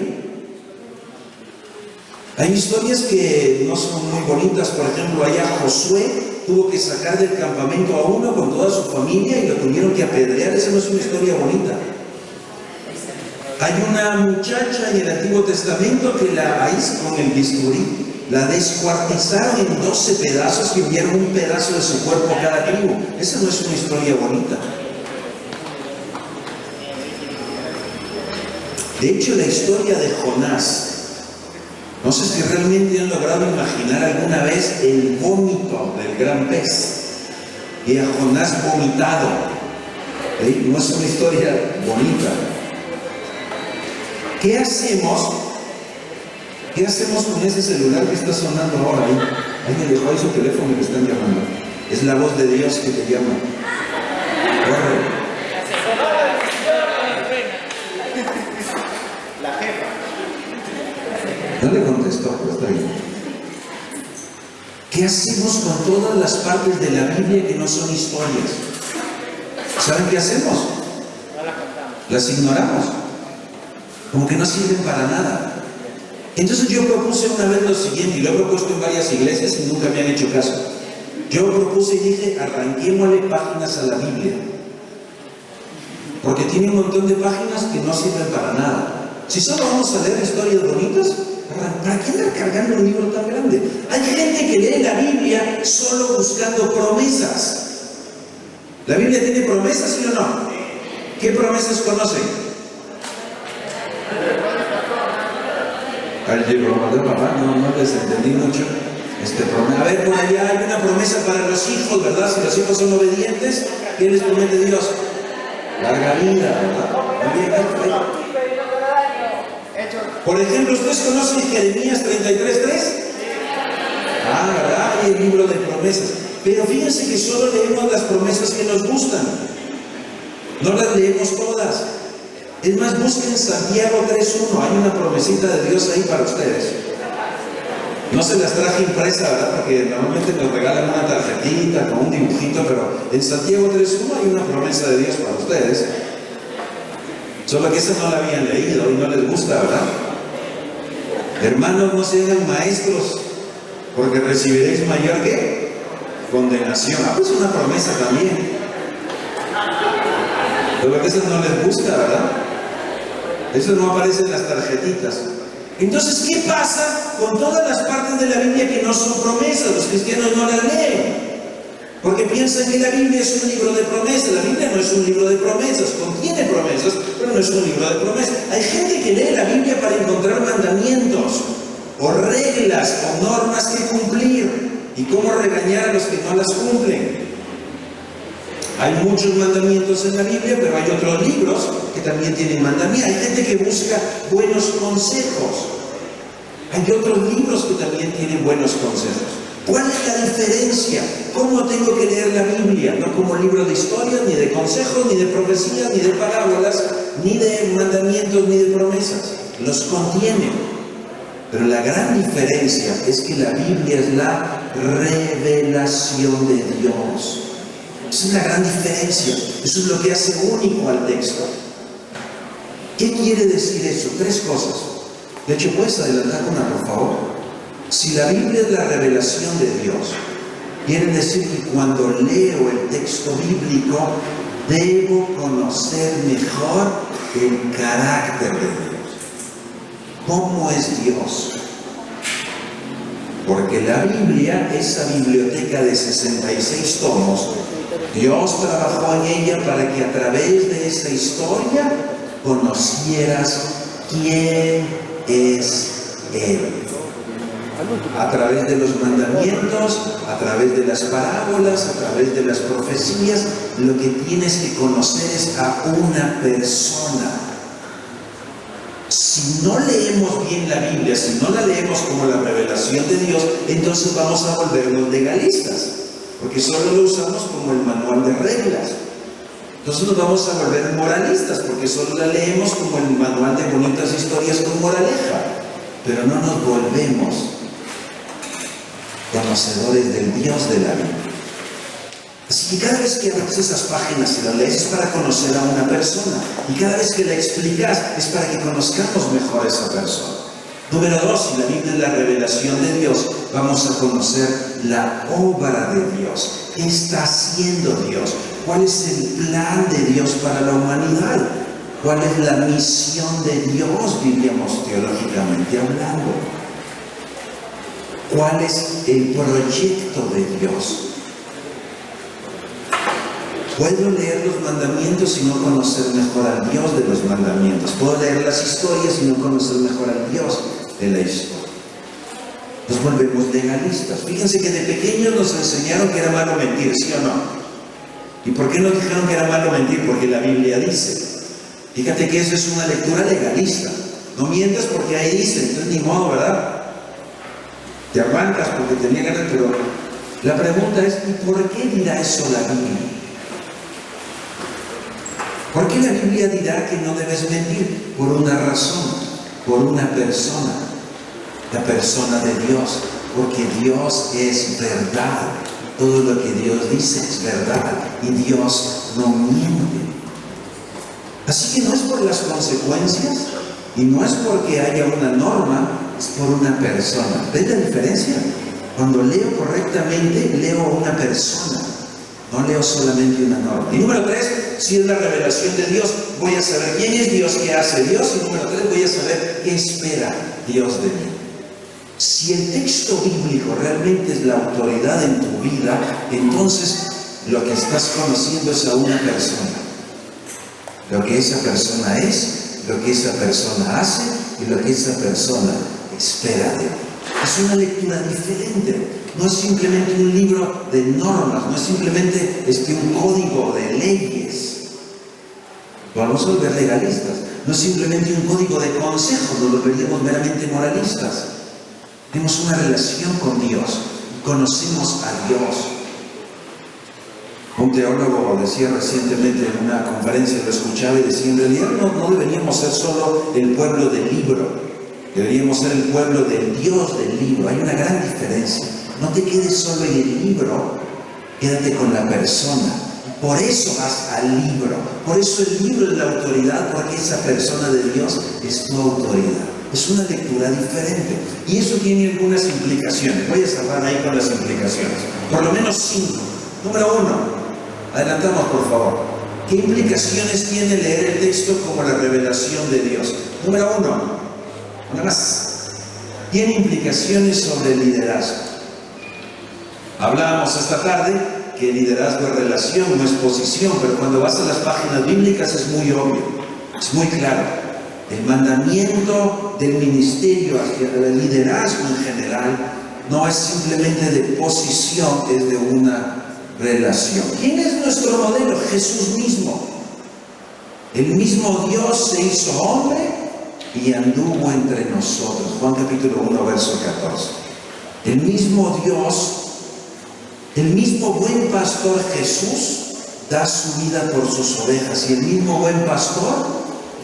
Hay historias que no son muy bonitas. Por ejemplo, allá Josué tuvo que sacar del campamento a uno con toda su familia y lo tuvieron que apedrear. Esa no es una historia bonita. Hay una muchacha en el Antiguo Testamento que ahí con el bisturí la descuartizaron en 12 pedazos y enviaron un pedazo de su cuerpo a cada tribu. Esa no es una historia bonita. De hecho, la historia de Jonás, no sé si realmente han logrado imaginar alguna vez el vómito del gran pez y a Jonás vomitado. No es una historia bonita. ¿Qué hacemos con ese celular que está sonando ahora ahí? Alguien dejó ahí su teléfono y me están llamando. Es la voz de Dios que te llama. Corre. La jefa. No le contestó, pero está bien. ¿Qué hacemos con todas las partes de la Biblia que no son historias? ¿Saben qué hacemos? No la contamos. Las ignoramos. Como que no sirven para nada. Entonces yo propuse una vez lo siguiente, y lo he propuesto en varias iglesias y nunca me han hecho caso. Yo propuse y dije, arranquémosle páginas a la Biblia. Porque tiene un montón de páginas que no sirven para nada. Si solo vamos a leer historias bonitas, ¿para qué andar cargando un libro tan grande? Hay gente que lee la Biblia solo buscando promesas. ¿La Biblia tiene promesas, sí o no? ¿Qué promesas conocen? No les entendí mucho. A ver, por allá hay una promesa para los hijos, ¿verdad? Si los hijos son obedientes, ¿qué les promete Dios? Larga vida, ¿verdad? Muy bien, por ejemplo, ¿ustedes conocen Jeremías 33:3? ¿Verdad? Hay el libro de promesas. Pero fíjense que solo leemos las promesas que nos gustan. No las leemos todas. Es más, busquen Santiago 3:1. Hay una promesita de Dios ahí para ustedes. No se las traje impresa, ¿verdad? Porque normalmente nos regalan una tarjetita con un dibujito, pero en Santiago 3:1 hay una promesa de Dios para ustedes. Solo que esa no la habían leído y no les gusta, ¿verdad? Hermanos, no se hagan maestros, porque recibiréis mayor ¿qué? Condenación. Pues una promesa también. Pero que eso no les gusta, ¿verdad? Eso no aparece en las tarjetitas. Entonces, ¿qué pasa con todas las partes de la Biblia que no son promesas? Los cristianos no las leen. Porque piensan que la Biblia es un libro de promesas. La Biblia no es un libro de promesas, contiene promesas, pero no es un libro de promesas. Hay gente que lee la Biblia para encontrar mandamientos, o reglas, o normas que cumplir, y cómo regañar a los que no las cumplen. Hay muchos mandamientos en la Biblia, pero hay otros libros que también tienen mandamientos. Hay gente que busca buenos consejos. Hay otros libros que también tienen buenos consejos. ¿Cuál es la diferencia? ¿Cómo tengo que leer la Biblia? No como libro de historias, ni de consejos, ni de profecías, ni de parábolas, ni de mandamientos, ni de promesas. Los contiene. Pero la gran diferencia es que la Biblia es la revelación de Dios. Esa es la gran diferencia. Eso es lo que hace único al texto. ¿Qué quiere decir eso? 3 cosas. De hecho, ¿puedes adelantar una, por favor? Si la Biblia es la revelación de Dios, quiere decir que cuando leo el texto bíblico, debo conocer mejor el carácter de Dios. ¿Cómo es Dios? Porque la Biblia, esa biblioteca de 66 tomos, Dios trabajó en ella para que a través de esa historia conocieras quién es Él. A través de los mandamientos, a través de las parábolas, a través de las profecías, lo que tienes que conocer es a una persona. Si no leemos bien la Biblia, si no la leemos como la revelación de Dios, entonces vamos a volvernos legalistas, porque solo lo usamos como el manual de reglas. Entonces nos vamos a volver moralistas, porque solo la leemos como el manual de bonitas historias con moraleja, pero no nos volvemos conocedores del Dios de la Biblia. Así que cada vez que abres esas páginas y las lees es para conocer a una persona, y cada vez que la explicas es para que conozcamos mejor a esa persona. Número 2, si la Biblia es la revelación de Dios, vamos a conocer la obra de Dios. ¿Qué está haciendo Dios? ¿Cuál es el plan de Dios para la humanidad? ¿Cuál es la misión de Dios, diríamos teológicamente hablando? ¿Cuál es el proyecto de Dios? Puedo leer los mandamientos y no conocer mejor al Dios de los mandamientos. Puedo leer las historias y no conocer mejor al Dios de la historia. Nos volvemos legalistas. Fíjense que de pequeños nos enseñaron que era malo mentir, ¿sí o no? ¿Y por qué nos dijeron que era malo mentir? Porque la Biblia dice. Fíjate que eso es una lectura legalista. No mientas porque ahí dice, entonces ni modo, ¿verdad? Te aguantas porque tenía ganas, pero la pregunta es, ¿y por qué dirá eso la Biblia? ¿Por qué la Biblia dirá que no debes mentir? Por una razón, por una persona, la persona de Dios, porque Dios es verdad. Todo lo que Dios dice es verdad y Dios no miente. Así que no es por las consecuencias y no es porque haya una norma, es por una persona. ¿Ves la diferencia? Cuando leo correctamente, leo a una persona. No leo solamente una norma. Y número 3, si es la revelación de Dios, voy a saber quién es Dios, qué hace Dios. Y número 3, voy a saber qué espera Dios de mí. Si el texto bíblico realmente es la autoridad en tu vida, entonces lo que estás conociendo es a una persona. Lo que esa persona es, lo que esa persona hace y lo que esa persona espera de ti. Es una lectura diferente. No es simplemente un libro de normas, no es simplemente un código de leyes. Vamos a volver legalistas. No es simplemente un código de consejos, nos volveríamos meramente moralistas. Tenemos una relación con Dios, conocemos a Dios. Un teólogo decía recientemente en una conferencia, lo escuchaba y decía, en realidad no deberíamos ser solo el pueblo del libro, deberíamos ser el pueblo del Dios del libro. Hay una gran diferencia. No te quedes solo en el libro, quédate con la persona. Por eso vas al libro. Por eso el libro es la autoridad, porque esa persona de Dios es tu autoridad. Es una lectura diferente. Y eso tiene algunas implicaciones. Voy a cerrar ahí con las implicaciones. Por lo menos 5. Número 1. Adelantamos, por favor. ¿Qué implicaciones tiene leer el texto como la revelación de Dios? Número 1. Una más. Tiene implicaciones sobre el liderazgo. Hablábamos esta tarde que el liderazgo es relación, no es posición, pero cuando vas a las páginas bíblicas es muy obvio, es muy claro. El mandamiento del ministerio hacia el liderazgo en general no es simplemente de posición, es de una relación. ¿Quién es nuestro modelo? Jesús mismo. El mismo Dios se hizo hombre y anduvo entre nosotros. Juan capítulo 1, verso 14. El mismo Dios, el mismo buen pastor Jesús da su vida por sus ovejas, y el mismo buen pastor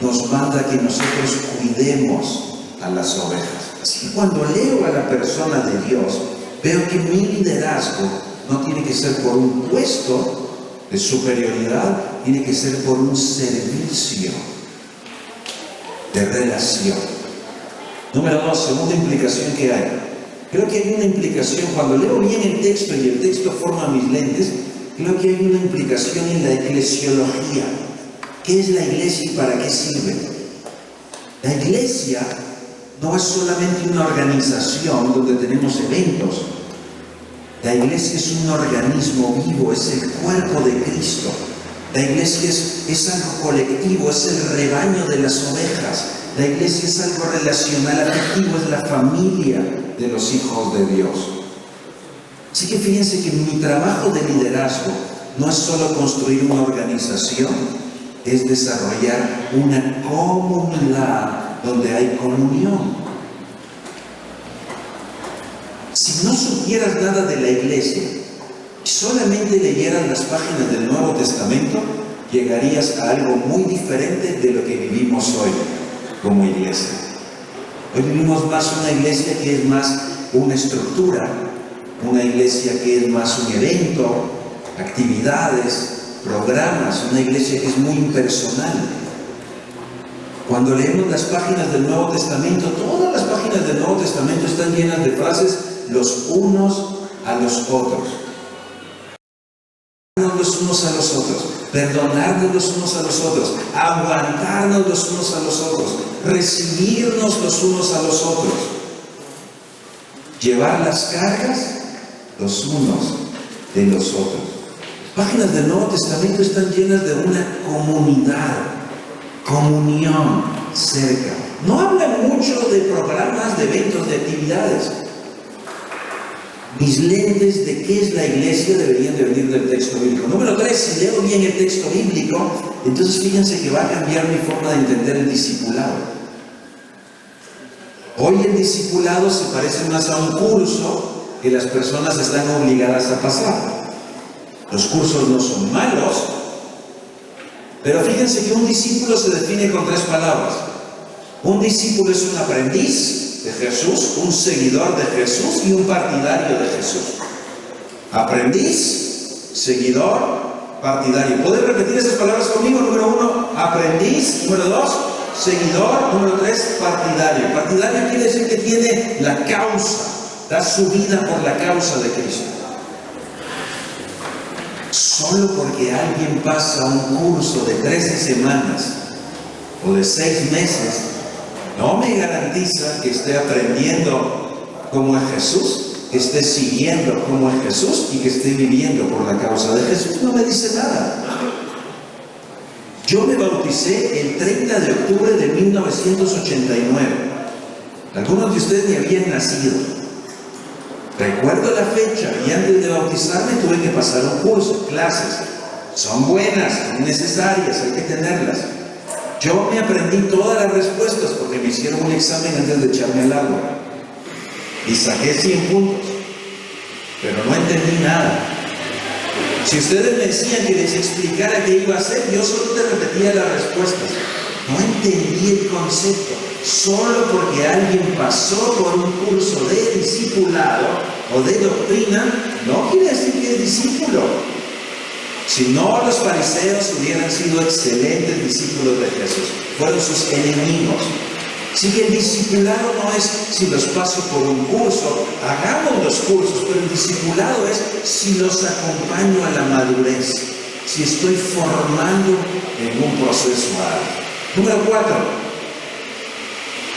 nos manda que nosotros cuidemos a las ovejas. Así que cuando leo a la persona de Dios, veo que mi liderazgo no tiene que ser por un puesto de superioridad, tiene que ser por un servicio de relación. Número 2, segunda implicación que hay. Creo que hay una implicación, cuando leo bien el texto y el texto forma mis lentes, creo que hay una implicación en la eclesiología. ¿Qué es la iglesia y para qué sirve? La iglesia no es solamente una organización donde tenemos eventos. La iglesia es un organismo vivo, es el cuerpo de Cristo. La iglesia es algo colectivo, es el rebaño de las ovejas. La iglesia es algo relacional, afectivo, es la familia de los hijos de Dios. Así que fíjense que mi trabajo de liderazgo no es solo construir una organización, es desarrollar una comunidad donde hay comunión. Si no supieras nada de la iglesia y solamente leyeras las páginas del Nuevo Testamento, llegarías a algo muy diferente de lo que vivimos hoy como iglesia. Hoy vivimos más una iglesia que es más una estructura, una iglesia que es más un evento, actividades, programas, una iglesia que es muy impersonal. Cuando leemos las páginas del Nuevo Testamento, todas las páginas del Nuevo Testamento están llenas de frases los unos a los otros. Los unos a los otros, perdonarnos los unos a los otros, aguantarnos los unos a los otros, recibirnos los unos a los otros, llevar las cargas los unos de los otros. Páginas del Nuevo Testamento están llenas de una comunidad, comunión cerca. No hablan mucho de programas, de eventos, de actividades. Mis lentes de qué es la iglesia deberían de venir del texto bíblico. Número 3, si leo bien el texto bíblico, entonces fíjense que va a cambiar mi forma de entender el discipulado. Hoy el discipulado se parece más a un curso que las personas están obligadas a pasar. Los cursos no son malos, pero fíjense que un discípulo se define con 3 palabras. Un discípulo es un aprendiz de Jesús, un seguidor de Jesús y un partidario de Jesús. Aprendiz, seguidor, partidario. ¿Pueden repetir esas palabras conmigo? Número 1, aprendiz. Número 2, seguidor. Número 3, partidario. Partidario quiere decir que tiene la causa, da su vida por la causa de Cristo. Solo porque alguien pasa un curso de 13 semanas o de 6 meses, no me garantiza que esté aprendiendo cómo es Jesús, que esté siguiendo cómo es Jesús y que esté viviendo por la causa de Jesús. No me dice nada. Yo me bauticé el 30 de octubre de 1989. Algunos de ustedes ni habían nacido. Recuerdo la fecha y antes de bautizarme tuve que pasar un curso, clases. Son buenas, son necesarias, hay que tenerlas. Yo me aprendí todas las respuestas porque me hicieron un examen antes de echarme al agua. Y saqué 100 puntos, pero no entendí nada. Si ustedes me decían que les explicara qué iba a hacer, yo solo te repetía las respuestas. No entendí el concepto. Solo porque alguien pasó por un curso de discipulado o de doctrina, no quiere decir que es discípulo. Si no, los fariseos hubieran sido excelentes discípulos de Jesús. Fueron sus enemigos. Así que el discipulado no es si los paso por un curso, hagamos los cursos, pero el discipulado es si los acompaño a la madurez, si estoy formando en un proceso alto. Número 4.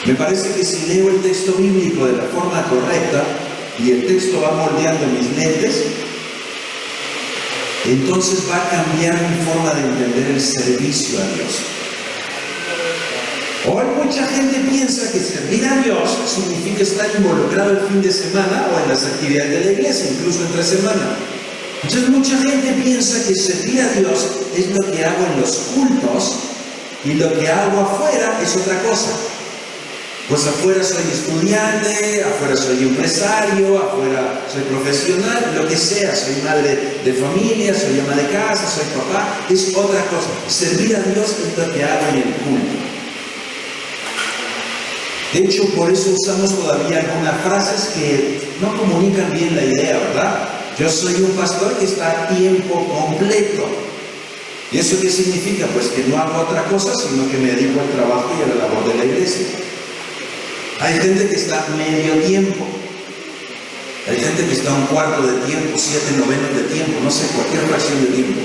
Me parece que si leo el texto bíblico de la forma correcta y el texto va moldeando mis lentes, entonces va a cambiar mi forma de entender el servicio a Dios. Hoy mucha gente piensa que servir a Dios significa estar involucrado el fin de semana o en las actividades de la iglesia, incluso entre semana. Entonces mucha gente piensa que servir a Dios es lo que hago en los cultos y lo que hago afuera es otra cosa. Pues afuera soy estudiante, afuera soy empresario, afuera soy profesional, lo que sea, soy madre de familia, soy ama de casa, soy papá, es otra cosa. Servir a Dios es lo que hago en el culto. De hecho, por eso usamos todavía algunas frases que no comunican bien la idea, ¿verdad? Yo soy un pastor que está a tiempo completo. ¿Y eso qué significa? Pues que no hago otra cosa, sino que me dedico al trabajo y a la labor de la iglesia. Hay gente que está medio tiempo. Hay gente que está un cuarto de tiempo, 7/9 de tiempo, no sé, cualquier fracción de tiempo.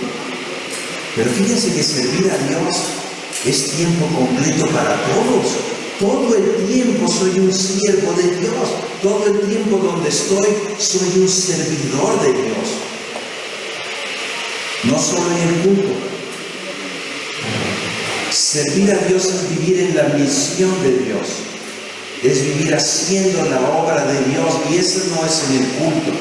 Pero fíjense que servir a Dios es tiempo completo para todos. Todo el tiempo soy un siervo de Dios. Todo el tiempo donde estoy, soy un servidor de Dios. No solo en el culto. Servir a Dios es vivir en la misión de Dios. Es vivir haciendo la obra de Dios, y eso no es en el culto.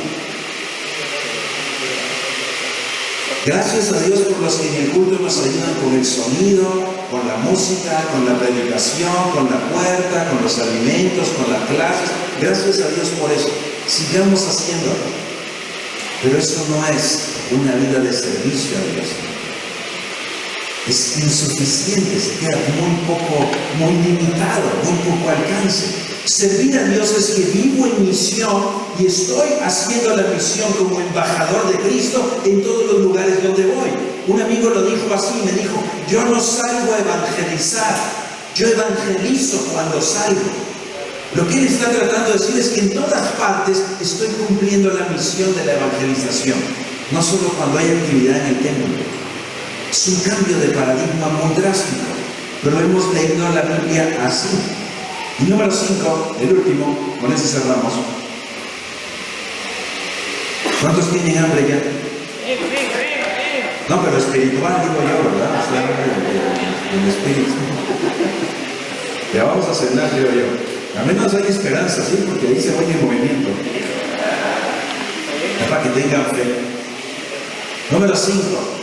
Gracias a Dios por los que en el culto nos ayudan con el sonido, con la música, con la predicación, con la puerta, con los alimentos, con las clases. Gracias a Dios por eso. Sigamos haciéndolo. Pero eso no es una vida de servicio a Dios. Es insuficiente, se queda muy limitado, muy poco alcance. Servir a Dios es que vivo en misión y estoy haciendo la misión como embajador de Cristo en todos los lugares donde voy. Un amigo lo dijo así, me dijo: yo no salgo a evangelizar, yo evangelizo cuando salgo. Lo que él está tratando de decir es que en todas partes estoy cumpliendo la misión de la evangelización, no solo cuando hay actividad en el templo. Es un cambio de paradigma muy drástico, pero hemos leído la Biblia así. Y número 5, el último, con ese cerramos. ¿Cuántos tienen hambre ya? No, pero espiritual digo yo, ¿verdad? O sea, el espíritu. Ya vamos a cenar, creo yo. Al menos hay esperanza, ¿sí? Porque ahí se oye movimiento. Es para que tengan fe. Número 5.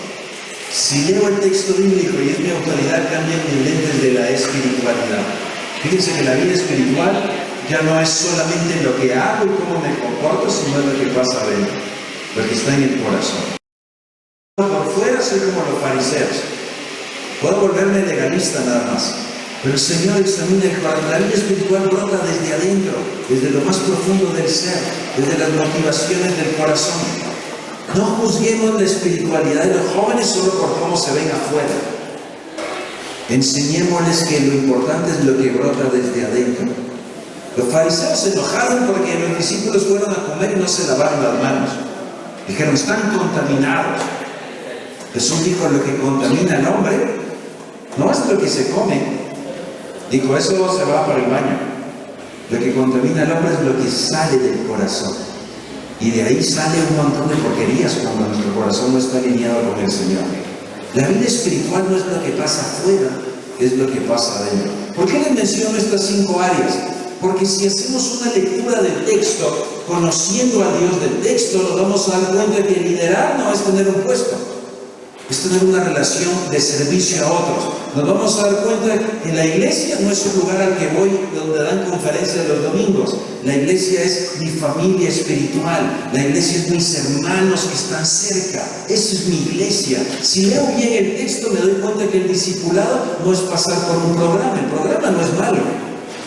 Si leo el texto bíblico y es mi autoridad, cambian mis lentes de la espiritualidad. Fíjense que la vida espiritual ya no es solamente lo que hago y cómo me comporto, sino lo que pasa adentro, lo que está en el corazón. Por fuera soy como los fariseos. Puedo volverme legalista nada más. Pero el Señor examina el corazón. La vida espiritual brota desde adentro, desde lo más profundo del ser, desde las motivaciones del corazón. No juzguemos la espiritualidad de los jóvenes solo por cómo se ven afuera. Enseñémosles que lo importante es lo que brota desde adentro. Los fariseos se enojaron porque los discípulos fueron a comer y no se lavaron las manos. Dijeron: están contaminados. Jesús dijo: lo que contamina al hombre no es lo que se come. Dijo: eso se va para el baño. Lo que contamina al hombre es lo que sale del corazón. Y de ahí sale un montón de porquerías cuando nuestro corazón no está alineado con el Señor. La vida espiritual no es lo que pasa afuera, es lo que pasa adentro. ¿Por qué les menciono estas 5 áreas? Porque si hacemos una lectura del texto, conociendo a Dios del texto, nos vamos a dar cuenta que liderar no es tener un puesto, es tener una relación de servicio a otros. Nos vamos a dar cuenta que la iglesia no es un lugar al que voy donde dan conferencias los domingos. La iglesia es mi familia espiritual. La iglesia es mis hermanos que están cerca. Esa es mi iglesia. Si leo bien el texto, me doy cuenta que el discipulado no es pasar por un programa. El programa no es malo.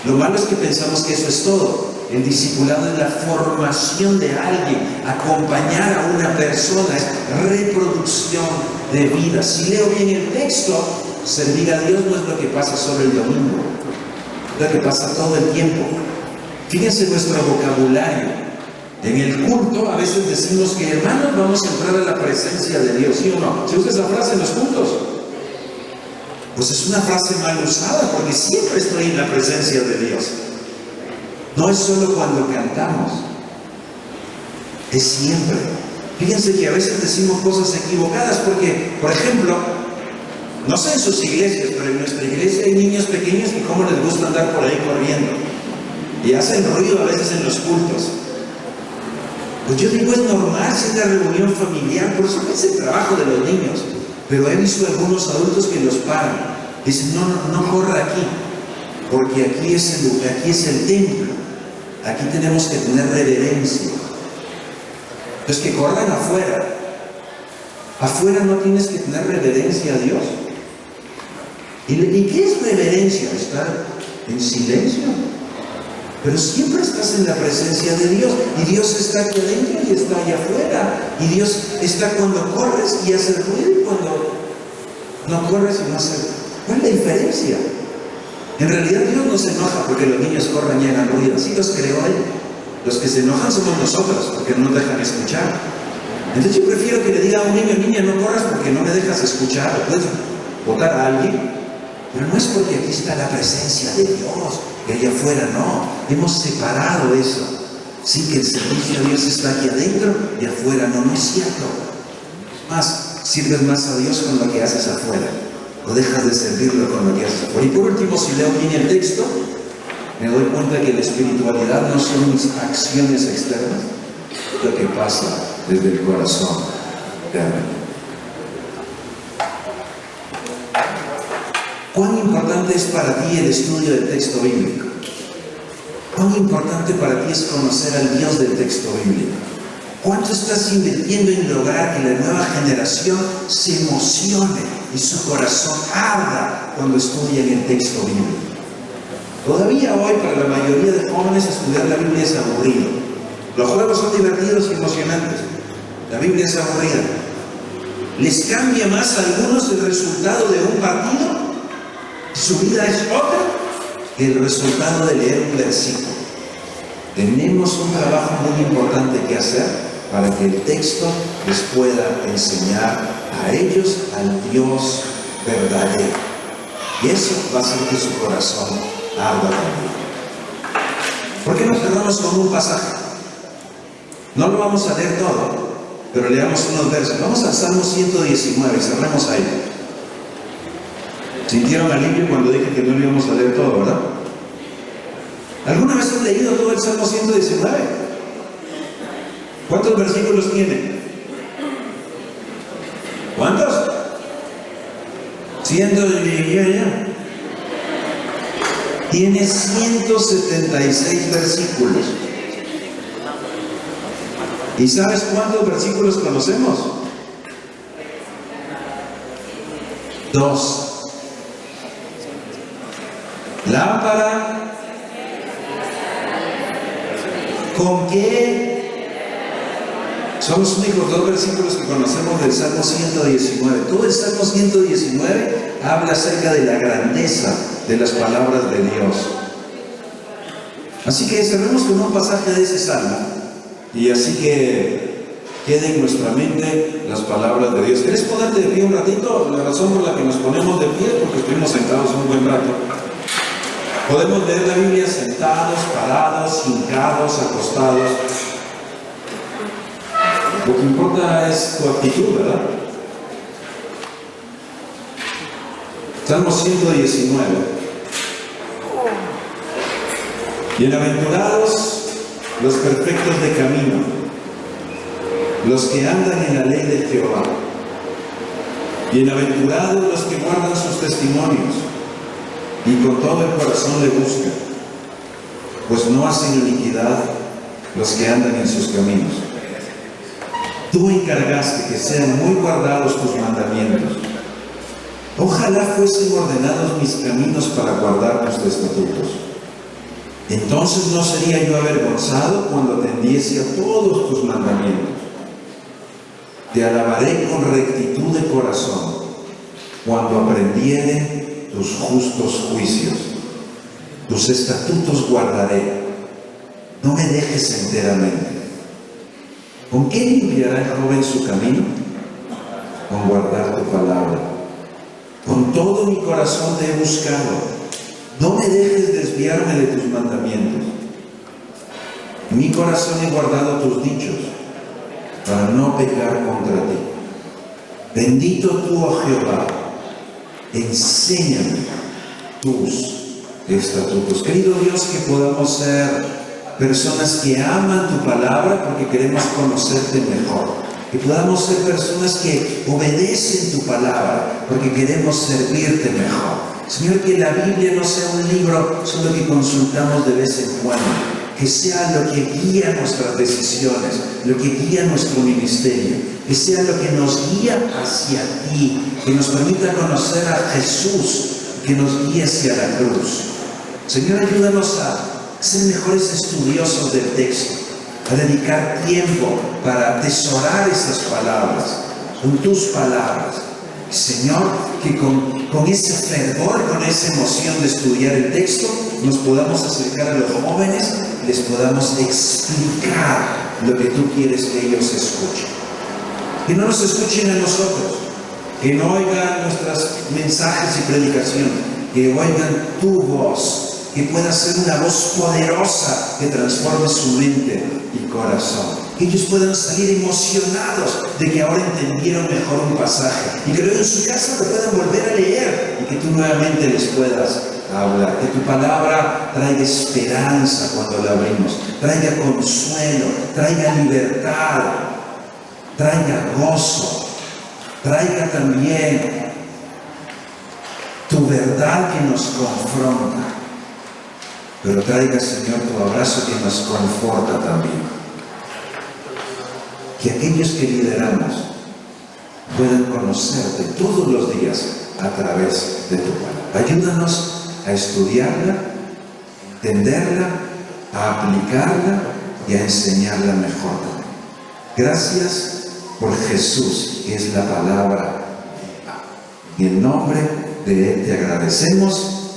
Lo malo es que pensamos que eso es todo. El discipulado es la formación de alguien, acompañar a una persona, es reproducción de vida. Si leo bien el texto, servir a Dios no es lo que pasa solo el domingo, es lo que pasa todo el tiempo. Fíjense nuestro vocabulario. En el culto a veces decimos que, hermanos, vamos a entrar a la presencia de Dios, ¿sí o no? ¿Se usa esa frase en los cultos? Pues es una frase mal usada, porque siempre estoy en la presencia de Dios. No es solo cuando cantamos, es siempre. Fíjense que a veces decimos cosas equivocadas porque, por ejemplo, no sé en sus iglesias, pero en nuestra iglesia hay niños pequeños que cómo les gusta andar por ahí corriendo y hacen ruido a veces en los cultos. Pues yo digo, es normal si es una reunión familiar, por eso es el trabajo de los niños. Pero he visto algunos adultos que los paran. Dicen, no corra aquí, porque aquí es el templo. Aquí tenemos que tener reverencia. Entonces que corran afuera. Afuera no tienes que tener reverencia a Dios. ¿Y qué es reverencia? Estar en silencio. Pero siempre estás en la presencia de Dios. Y Dios está aquí adentro y está allá afuera. Y Dios está cuando corres y hace ruido y cuando no corres y no hace ruido. ¿Cuál es la diferencia? En realidad Dios no se enoja porque los niños corran y hagan ruido. Así los creó Él. Los que se enojan somos nosotros porque no nos dejan escuchar. Entonces yo prefiero que le diga a un niño, niña, no corras porque no me dejas escuchar. Puedes botar a alguien. Pero no es porque aquí está la presencia de Dios, que allá afuera no. Hemos separado eso. Sí, que el servicio a Dios está aquí adentro y afuera no es cierto. Más, sirves más a Dios con lo que haces afuera. O dejas de servirlo con lo que haces afuera. Y por último, si leo bien el texto, me doy cuenta que la espiritualidad no son mis acciones externas, lo que pasa desde el corazón de Adán. ¿Cuán importante es para ti el estudio del texto bíblico? ¿Cuán importante para ti es conocer al Dios del texto bíblico? ¿Cuánto estás invirtiendo en lograr que la nueva generación se emocione y su corazón arda cuando estudian el texto bíblico? Todavía hoy para la mayoría de jóvenes estudiar la Biblia es aburrido. Los juegos son divertidos y emocionantes. La Biblia es aburrida. ¿Les cambia más a algunos el resultado de un partido? Su vida es otra que el resultado de leer un versículo. Tenemos un trabajo muy importante que hacer para que el texto les pueda enseñar a ellos al Dios verdadero. Y eso va a hacer que su corazón arda también. ¿Por qué no cerramos con un pasaje? No lo vamos a leer todo, pero leamos unos versos. Vamos al Salmo 119 y cerremos ahí. Sintieron alivio cuando dije que no lo íbamos a leer todo, ¿verdad? ¿Alguna vez han leído todo el Salmo 119? ¿Cuántos versículos tiene? ¿Cuántos? 100 ya. Tiene 176 versículos. ¿Y sabes cuántos versículos conocemos? 2. Lámpara, ¿con qué? Son los únicos 2 versículos que conocemos del Salmo 119. Todo el Salmo 119 habla acerca de la grandeza de las palabras de Dios. Así que cerremos con un pasaje de ese Salmo y así que quede en nuestra mente las palabras de Dios. ¿Querés ponerte de pie un ratito? La razón por la que nos ponemos de pie es porque estuvimos sentados un buen rato. Podemos leer la Biblia sentados, parados, hincados, acostados. Lo que importa es tu actitud, ¿verdad? Salmo 119. Bienaventurados los perfectos de camino, los que andan en la ley de Jehová. Bienaventurados los que guardan sus testimonios y con todo el corazón le buscan, pues no hacen iniquidad los que andan en sus caminos. Tú encargaste que sean muy guardados tus mandamientos. Ojalá fuesen ordenados mis caminos para guardar tus estatutos. Entonces no sería yo avergonzado cuando atendiese a todos tus mandamientos. Te alabaré con rectitud de corazón cuando aprendiere tus justos juicios. Tus estatutos guardaré, no me dejes enteramente. ¿Con qué limpiará el joven su camino? Con guardar tu palabra. Con todo mi corazón te he buscado. No me dejes desviarme de tus mandamientos. En mi corazón he guardado tus dichos, para no pecar contra ti. Bendito tú, oh Jehová, enséñame tus estatutos. Querido Dios, que podamos ser personas que aman tu palabra porque queremos conocerte mejor. Que podamos ser personas que obedecen tu palabra porque queremos servirte mejor. Señor, que la Biblia no sea un libro solo que consultamos de vez en cuando, que sea lo que guía nuestras decisiones, lo que guía nuestro ministerio, que sea lo que nos guía hacia ti, que nos permita conocer a Jesús, que nos guíe hacia la cruz. Señor, ayúdanos a ser mejores estudiosos del texto, a dedicar tiempo para atesorar estas palabras, con tus palabras. Señor, que con ese fervor, con esa emoción de estudiar el texto, nos podamos acercar a los jóvenes, les podamos explicar lo que tú quieres que ellos escuchen. Que no nos escuchen a nosotros, que no oigan nuestros mensajes y predicación, que oigan tu voz, que pueda ser una voz poderosa que transforme su mente y corazón. Que ellos puedan salir emocionados de que ahora entendieron mejor un pasaje y que luego en su casa lo puedan volver a leer y que tú nuevamente les puedas hablar. Que tu palabra traiga esperanza cuando la abrimos, traiga consuelo, traiga libertad, traiga gozo, traiga también tu verdad que nos confronta. Pero traiga, Señor, tu abrazo que nos conforta también. Que aquellos que lideramos puedan conocerte todos los días a través de tu palabra. Ayúdanos a estudiarla, a entenderla, a aplicarla y a enseñarla mejor también. Gracias por Jesús, que es la palabra. En el nombre de Él te agradecemos.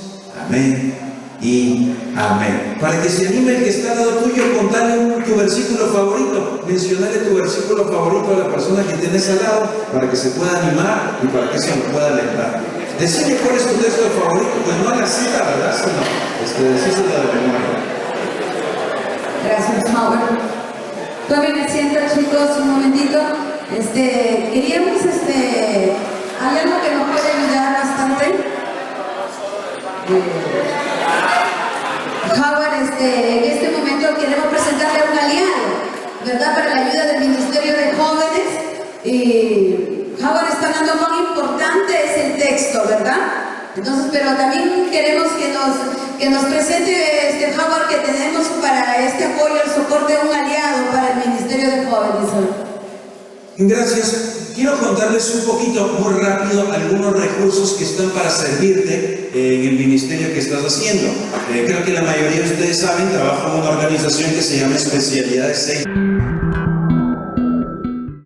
Amén y amén. Para que se anime el que está al lado tuyo, contale tu versículo favorito, mencionale tu versículo favorito a la persona que tienes al lado, para que se pueda animar y para que se lo pueda alentar. Decide cuál es tu texto favorito, pues no a la cita, ¿verdad? Sino decíselo de memoria. Gracias, Howard. Todavía me siento, chicos, un momentito. Queríamos, hay algo que nos puede ayudar bastante. Howard, en este momento queremos presentarle a un aliado, ¿verdad? Para la ayuda del Ministerio de Jóvenes. Y Howard está dando cuán importante es el texto, ¿verdad? Entonces, pero también queremos que nos presente Howard, que tenemos para este apoyo, el soporte de un aliado para el Ministerio de Jóvenes. Gracias. Quiero contarles un poquito, muy rápido, algunos recursos que están para servirte en el ministerio que estás haciendo. Creo que la mayoría de ustedes saben, trabajo en una organización que se llama Especialidades 6.